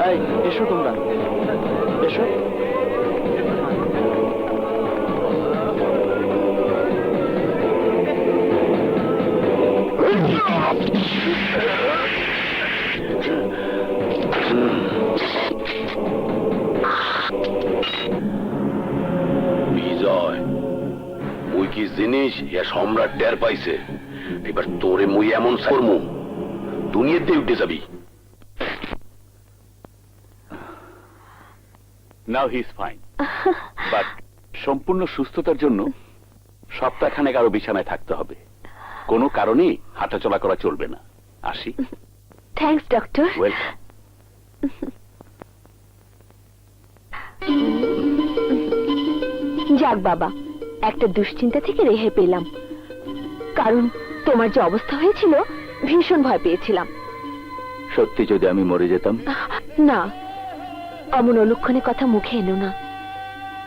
এই এসো তোমরা, এসো। বিজয়, মুই কি জিনিস এ সম্রাট টের পাইছে। এবার তোরে মুই এমন করমু দুনিয়াতে উঠে যাবি। নাও হি ইজ ফাইন, বাট সম্পূর্ণ সুস্থতার জন্য সপ্তাহখানেক আরো বিছানায় থাকতে হবে। কোনো কারণেই হাঁটাচলা করা চলবে না। আসি। Thanks doctor. ওয়েলকাম। যাক, যাক বাবা, একটা দুশ্চিন্তা থেকে রেহাই পেলাম। কারণ তোমার যে অবস্থা হয়েছিল, ভীষণ ভয় পেয়েছিলাম। সত্যি যদি আমি মরে যেতাম? না, অমন অলক্ষণে কথা মুখে এনো না।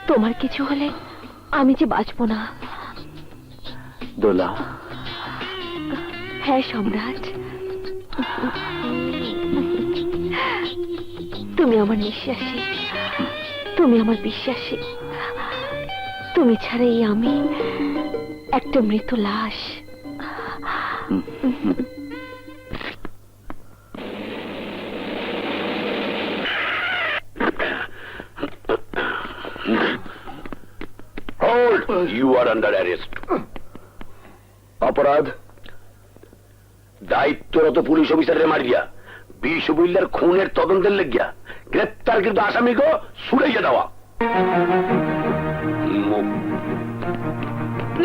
তোমার কিছু হলে আমি যে বাঁচবো না। দোলা, হ্যাঁ সম্রাট, তুমি আমার নিঃশ্বাসী, তুমি আমার বিশ্বাসী। তুমি ছাড়া এই আমি একটা মৃত লাশ। Hold! You are under arrest. অপরাধ? দায়িত্বরত পুলিশ অফিসারের মারিয়া বিশ্ববিদ্যালয়ের খুনের তদন্তের লেগিয়া গ্রেপ্তার কিন্তু আসামিকে ছুড়াইয়া দেওয়া।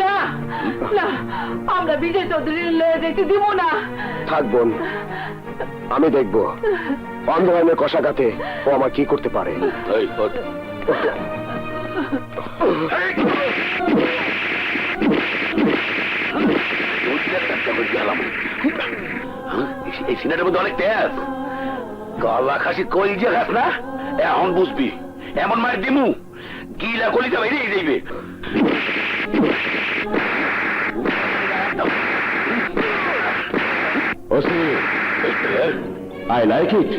না না, আমরা বিজয় চৌধুরীর লয়ে যেতে দিব না। থাক বোন, আমি দেখবো অন্ধকারের কষাঘাতে ও আমার কি করতে পারে। এই, ওঠ। এই সিনেটার মধ্যে অনেক তেজ। গলা খাসি কলিজা খাস না, এখন বুঝবি। এমন মায়ের দিমু গিলা কলিজা বেরিয়ে যাইবে। আই লাইক ইট।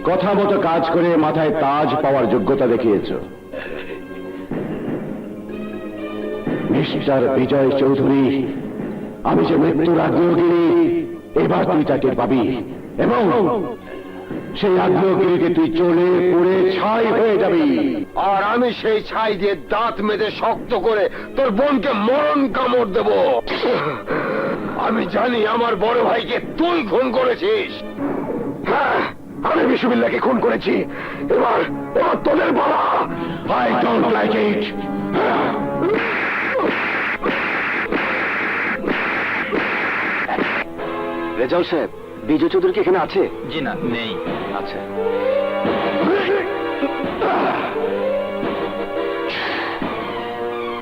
কথা মতো কাজ করে মাথায় তাজ পাওয়ার যোগ্যতা দেখিয়েছ। মিস্টার বিজয় চৌধুরী, আমি যে মৃত্যুর আগ্নেয়গিরি, এবার তুই তাকে পাবি, এবং সেই আগ্নেয়গিরিকে তুই চলে পুড়ে ছাই হয়ে যাবি। আর আমি সেই ছাই দিয়ে দাঁত মেজে শক্ত করে তোর বোনকে মরণ কামড় দেব। আমি জানি আমার বড় ভাইকে তুই খুন করেছিস। হ্যাঁ, আমি বিশ্ববিদ্যালয়কে খুন করেছি। এবার এবার তোদের বলা। আই ডোন্ট লাইক ইট। রেজাউল সাহেব, বিজয় চৌধুরী কি এখানে আছে? জি না, নেই। আচ্ছা।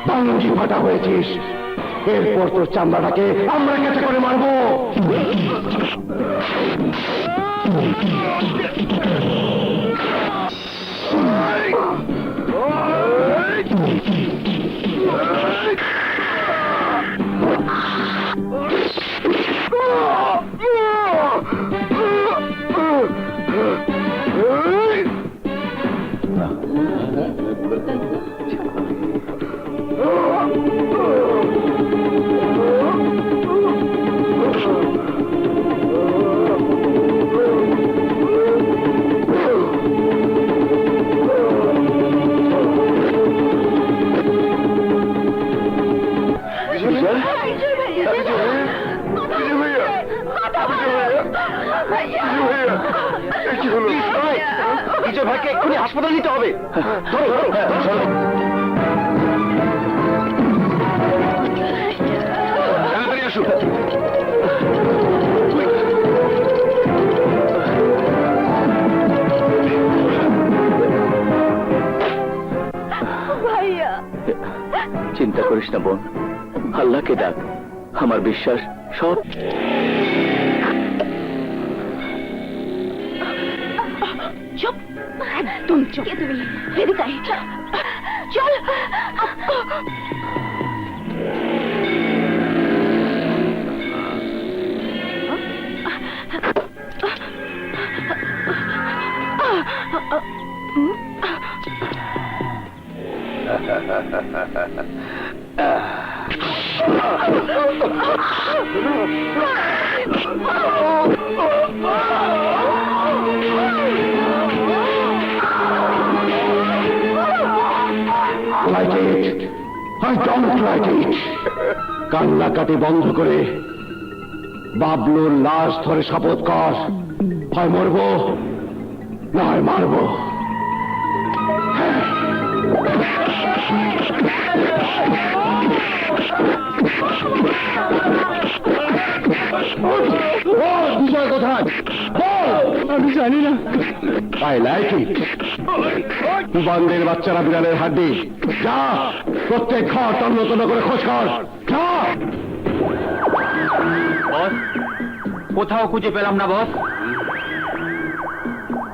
বাঙ্গি ফাটা হয়েছিস, এরপর তোর চামড়াটাকে আমরা কেটে করে মারবো। বিজয় ভাইকে এক্ষুনি হাসপাতালে নিতে হবে। তাড়াতাড়ি আসুন। ভাইয়া, চিন্তা করিস না বোন, আল্লাহকে ডাক। আমার বিশ্বাস সব চুপ, একদম চুপ। কে তুমি? এদিকে আয়। চল। like it. I don't like it. কান্নাকাটি বন্ধ করে বাবলুর লাশ ধরে শপথ কর, হয় মরবো না হয় মারবো। হ্যাঁ। বিজয় কোথায়? আমি জানি না। আই লাইক ইট। বান্দের বাচ্চারা বিড়ালের হাড্ডি। যা, প্রত্যেক ঘর তন্ন তন্ন করে খোঁজ কর। যা। কোথাও খুঁজে পেলাম না বস।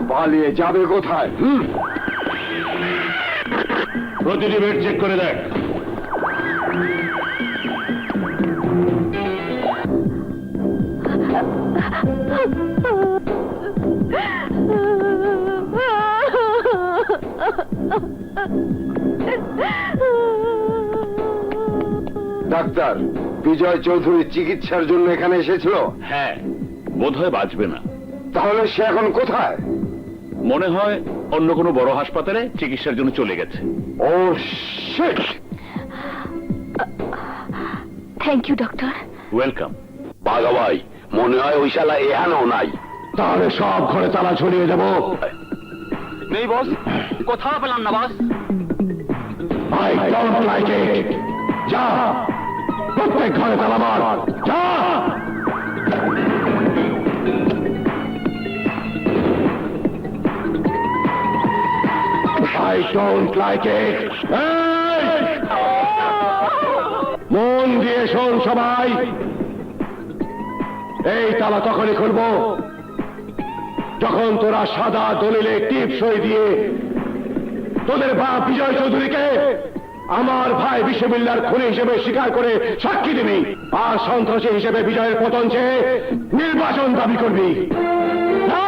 পালিয়ে যাবে কোথায়? প্রতিটি বেড চেক করে দেখ। ডাক্তার, বিজয় চৌধুরী চিকিৎসার জন্য এখানে এসেছিল? হ্যাঁ, বোধহয় বাঁচবে না। তাহলে সে এখন কোথায়? মনে হয় অন্য কোনো বড় হাসপাতালে চিকিৎসার জন্য চলে গেছে। Oh shit! Thank you doctor. Welcome. বাঘা ভাই, মনে হয় ওই শালা এখানেও নাই। তাহলে সব ঘরে তালা ছড়িয়ে যাব। নেই বস, কোথাও পেলাম না boss. I don't like it. যা, প্রত্যেক ঘরে তালা মার। যা। I don't like it. মন দিয়ে শোন সবাই। এই তালা তখনই খুলব যখন তোরা সাদা দলিলে টিপ সই দিয়ে তোদের বাপ বিজয় চৌধুরীকে আমার ভাই বিশ্ববিল্লার খুনি হিসেবে স্বীকার করে সাক্ষী দিবি, আর সন্ত্রাসী হিসেবে বিজয়ের পতন চেয়ে নির্বাচন দাবি করবি। না,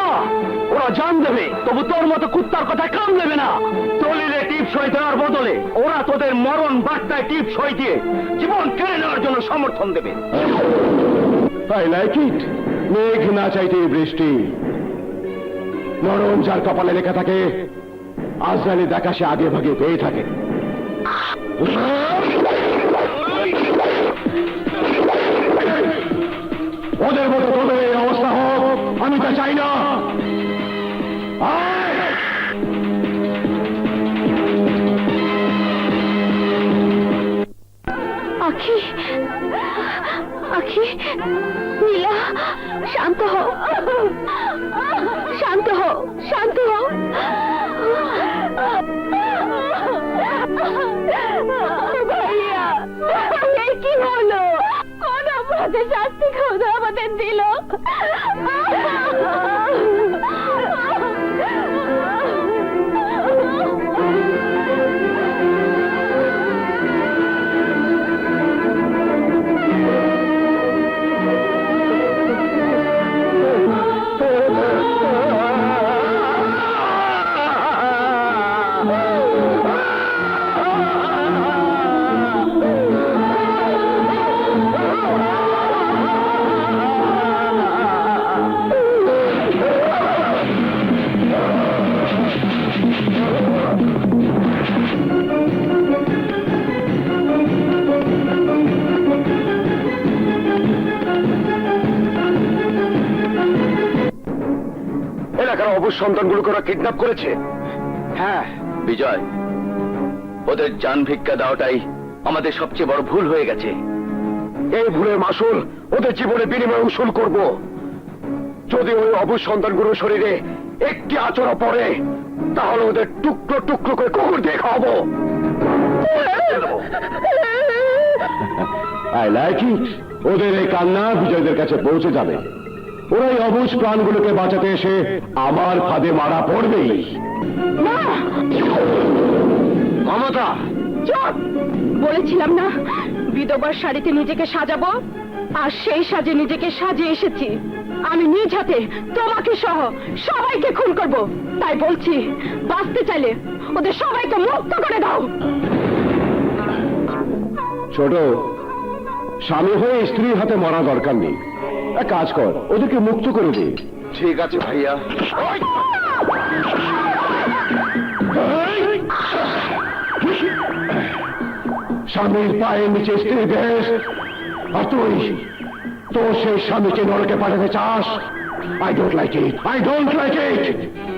ওরা জান দেবে, তবু তোর মতো কুত্তার কথায় কাম দেবে না। দলিলে টিপ সই দেওয়ার বদলে ওরা তোদের মরণ বার্তায় টিপ সই দিয়ে জীবন কেড়ে নেওয়ার জন্য সমর্থন দেবে। আই লাইক ইট। মেঘ না চাইতেই বৃষ্টি। মরণ যার কপালে লেখা থাকে, আজরাইলে দেখা সে আগে ভাগে পেয়ে থাকে। ওদের মতো তোদের এই অবস্থা হোক, আমি তা চাই না। আখি, আখি, নীলা, শান্ত হও, শান্ত হও, শান্ত হও। ভাইয়া, এই কি হলো? কোন অপরাধে শাস্তি খোদা আমাদের দিল? এলাকার অবুজ সন্তানগুলোকে ওরা কিডন্যাপ করেছে। হ্যাঁ বিজয়, ওদের জান ভিক্ষা দেওয়াটাই আমাদের সবচেয়ে বড় ভুল হয়ে গেছে। এই ভুলের মাসুল ওদের জীবনে বিনিময়ে উসুল করব। যদি ওই অবুজ সন্তানগুলোর শরীরে একটি আচরণ পড়ে, তাহলে ওদের টুকরো টুকরো করে কুকুর দিয়ে খাওয়াবো। আই লাইক ইট। ওদের এই কান্না বিজয়দের কাছে পৌঁছে যাবে। ওরা এই অবুজ প্রাণগুলোকে বাঁচাতে এসে আমার ফাঁদে মারা পড়বেই। মমতা, চুপ! বলেছিলাম না বিধবার শাড়িতে নিজেকে সাজাবো, আর সেই সাজে নিজেকে সাজিয়ে এসেছি। আমি নিজ হাতে তোমাকে সহ সবাইকে খুন করব। তাই বলছি, বাঁচতে চাইলে ওদের সবাইকে মুক্ত করে দাও। ছোট, স্বামী হয়ে স্ত্রীর হাতে মরা দরকার নেই। এক কাজ কর, ওদেরকে মুক্ত করে দে। ঠিক আছে ভাইয়া। স্বামীর পায়ের নিচে স্ত্রীর দেশ, আর তুই তোর সেই স্বামীকে নরকে পাঠাতে চাস? I don't like it, I don't like it.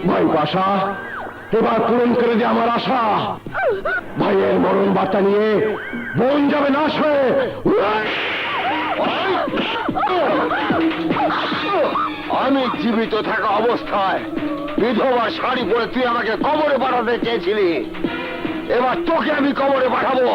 My বাসা এবার পূরণ করে দে আমার আশা। ভাইয়ের মরণ বার্তা নিয়ে বোন যাবে নাশ হয়ে। আমি জীবিত থাকা অবস্থায় বিধবা শাড়ি পরে তুই আমাকে কবরে পাঠাতে চেয়েছিলি, এবার তোকে আমি কবরে পাঠাবো।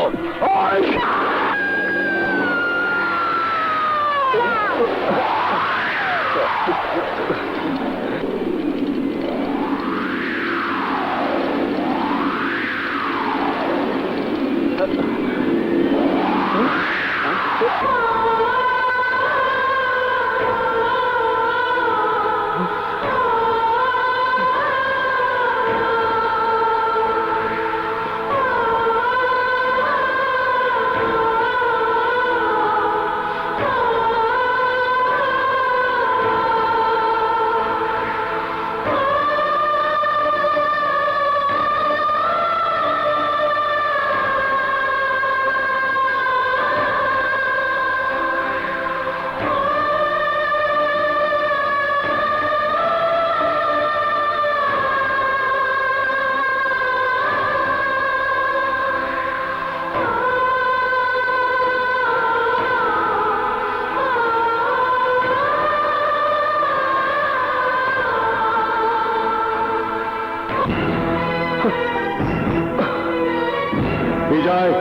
বিজয়,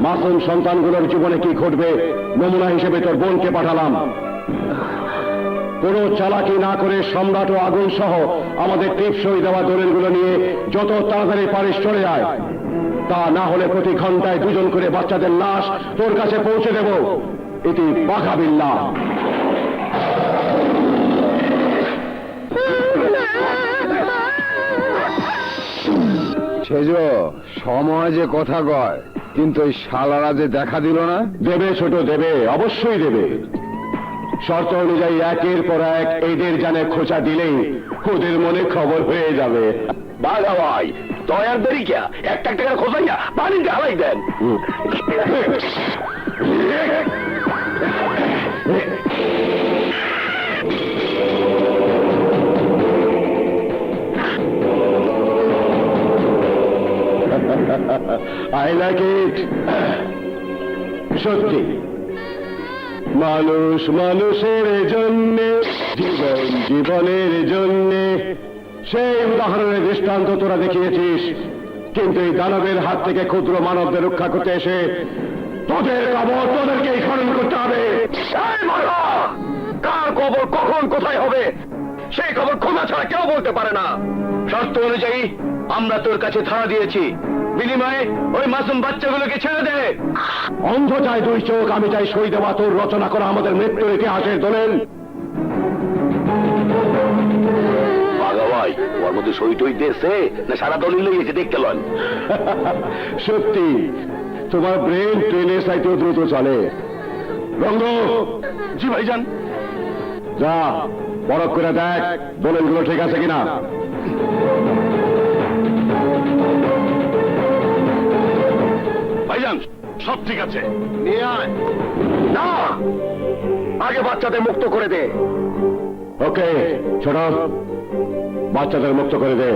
মাসুম সন্তানগুলোর জীবনে কি ঘটবে নমুনা হিসেবে তোর বোনকে পাঠালাম। কোনো চালাকি না করে সম্রাট ও আগুন সহ আমাদের টিপসই দেওয়া দলিলগুলো নিয়ে যত তাড়াতাড়ি পারিস চলে আয়। তা না হলে প্রতি ঘন্টায় 2 জন করে বাচ্চাদের লাশ তোর কাছে পৌঁছে দেব। এটি বাঘা বিল্লাহ। সেজ সময় যে কথা কয়, কিন্তু ওই শালারা যে দেখা দিল না। দেবে ছোট, দেবে, অবশ্যই দেবে। শর্ত অনুযায়ী একের পর এক এদের জানে খোঁচা দিলেই ওদের মনে খবর হয়ে যাবে। বাঘা ভাই দয়ার দেরি কে, একটা একটা করে খোঁজাইয়া পানিতে হালাই দেন। I like it. সত্যি মানুষ মানুষের জন্যে, জীবন জীবনের জন্যে, সেই উদাহরণের দৃষ্টান্ত তোরা দেখিয়েছিস। কিন্তু এই দানবের হাত থেকে ক্ষুদ্র মানবদের রক্ষা করতে এসে তোদের কবর তোদেরকেই খনন করতে হবে। কার কবর কখন কোথায় হবে সেই খবর খোঁজা ছাড়া কেউ বলতে পারে না। শর্ত অনুযায়ী আমরা তোর কাছে ধারা দিয়েছি, বিনিময়ে ওই মাসুম বাচ্চাগুলোকে ছেড়ে দে। অন্ধ চাই 2 চোখ, আমি চাই সই দেওয়া তোর রচনা করা আমাদের মৃত্যুর ইতিহাসের দলিল। বাঘা ভাই ওর মধ্যে সই টই দিয়েছে না সারা দলিল লেগেছে দেখতে লন। সত্যি তোমার ব্রেন ট্রেনের চাইতেও দ্রুত চলে। রঙ্গ, জি ভাইজান। যা পরখ করে দেখ দলিলগুলো ঠিক আছে কিনা। ভাইজান সব ঠিক আছে। নিয়ে আয়। না, আগে বাচ্চাদের মুক্ত করে দে। ওকে ছোট, বাচ্চাদের মুক্ত করে দে।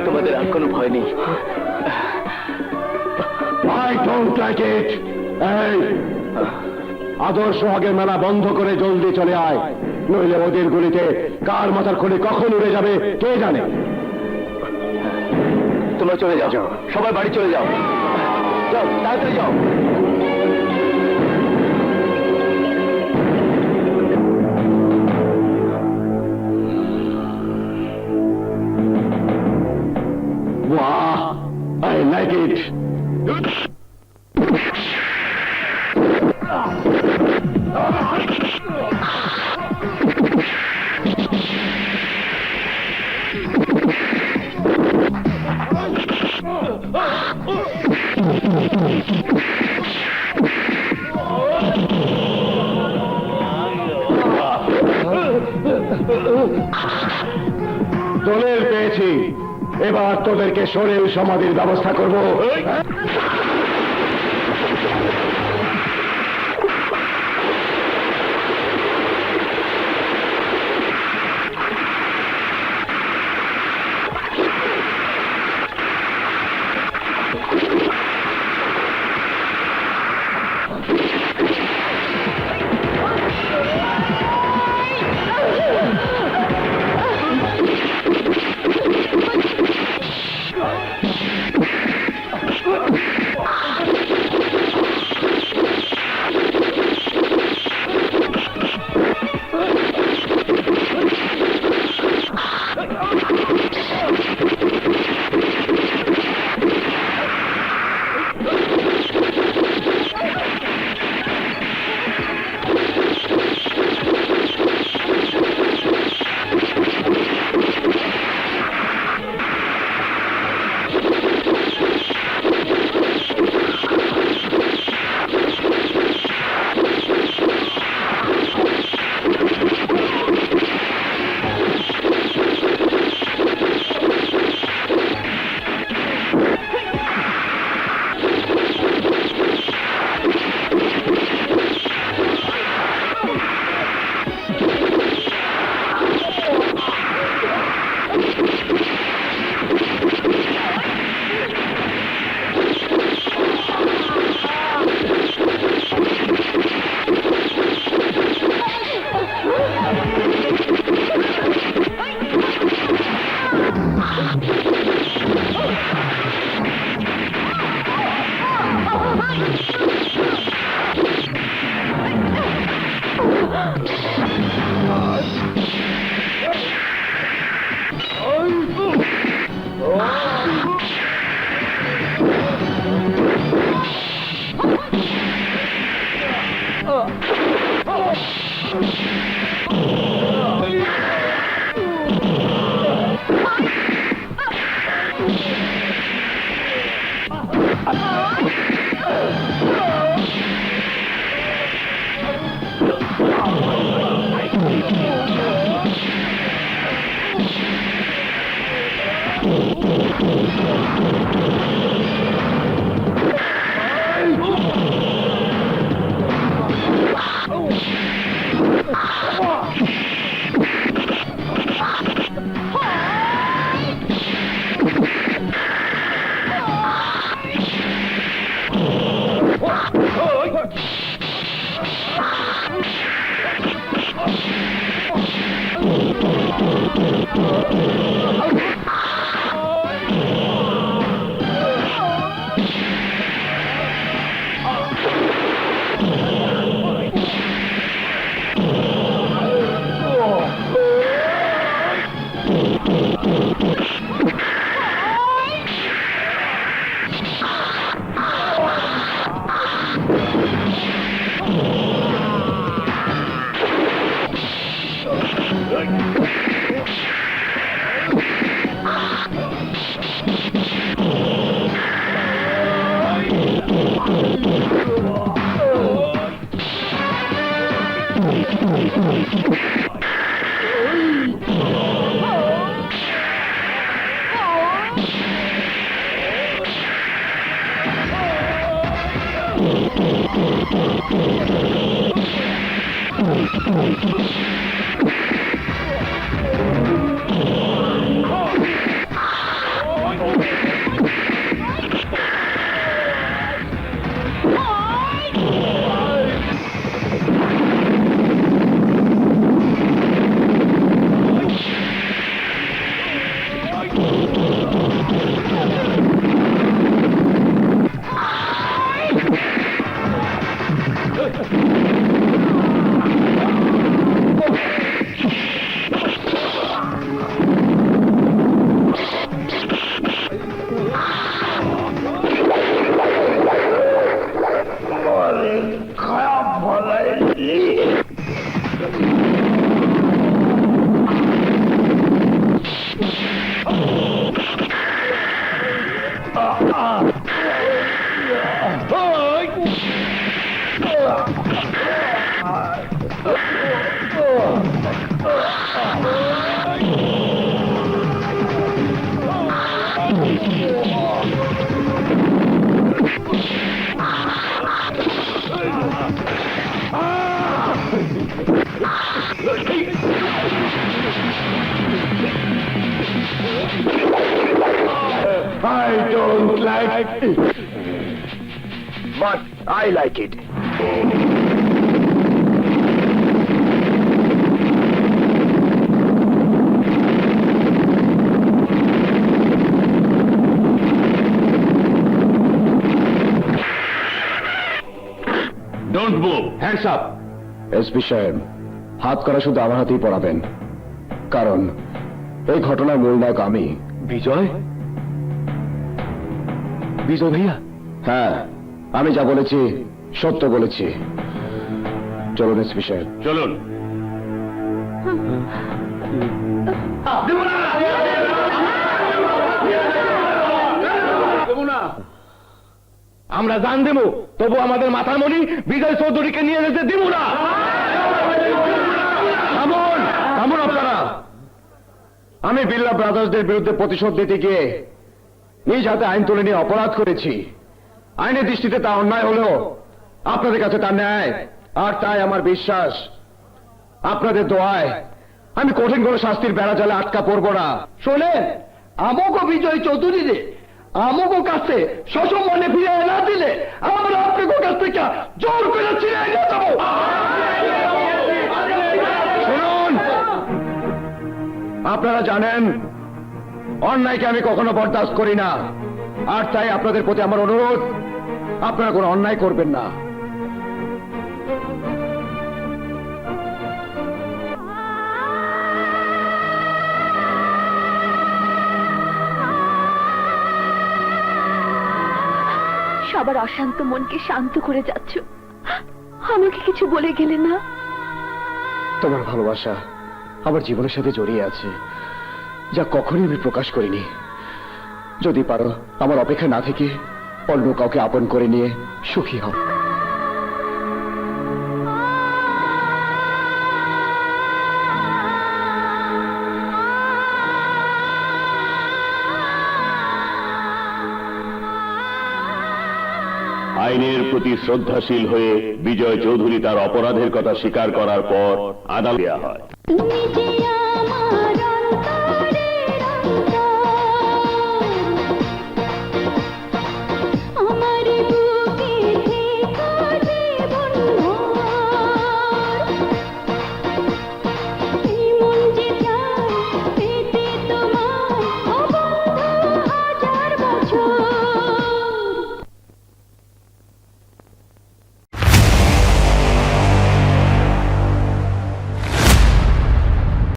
তোমাদের আর কোনো ভয় নেই। I don't like it. এই আদর্শ আগের মেলা বন্ধ করে জলদি চলে আয়, নইলে ওদের গুলিতে কার মাথার খুলি কখন উড়ে যাবে কে জানে। তোমরা চলে যাও, সবাই বাড়ি চলে যাও। যাও তাড়াতাড়ি যাও। বাহ, I like it. দলিল পেয়েছি, এবার তোদেরকে শরীর সমাধির ব্যবস্থা করব। I don't like it, but I like it. Don't move, hands up. SP সাহেব, হাত করা শুধু আমার হাতেই পড়াবেন, কারণ এই ঘটনার মূল নায়ক আমি। বিজয়? বিজয় ভাইয়া? হ্যাঁ, আমি যা বলেছি সত্য বলেছি। চলুন এসপি সাহেব। চলুন। আমরা জান দেব, তবু আমাদের মাথার মণি বিজয় চৌধুরীকে নিয়ে যেতে দিব না। থামুন, থামুন আপনারা। আমি বিল্লা ব্রাদার্সদের বিরুদ্ধে প্রতিশোধ দিতে গিয়ে নিজ হাতে আইন তুলে নিয়ে অপরাধ করেছি। আইনের দৃষ্টিতে তা অন্যায় হলেও আপনাদের কাছে তা ন্যায়। আর তাই আমার বিশ্বাস, আপনাদের দোয়ায় আমি কঠিন কোনো শাস্তির বেড়া জালে আটকা পড়বো না। শোনেন, আমাকে বিজয় চৌধুরী রে আমাকে কাছে সসম্মানে ফিরে না দিলে আমরা আপনাদের কাছ থেকে জোর করে ছিনিয়ে নিয়ে যাবো। শুনুন, আপনারা জানেন অন্যায়কে আমি কখনো বরদাস্ত করি না। আর তাই আপনাদের প্রতি আমার অনুরোধ, আপনারা কোনো অন্যায় করবেন না। সবার অশান্ত মনকে শান্ত করে যাচ্ছ, আমাকে কিছু বলে গেলে না? তোমার ভালোবাসা আমার জীবনের সাথে জড়িয়ে আছে, যা কখনোই আমি প্রকাশ করিনি। যদি পারো আমার অপেক্ষা না থেকে অন্য কাউকে আপন করে নিয়ে সুখী হও। আইনের প্রতি শ্রদ্ধাশীল হয়ে বিজয় চৌধুরী তার অপরাধের কথা স্বীকার করার পর আদালত দেয়া হয়। তুমি যে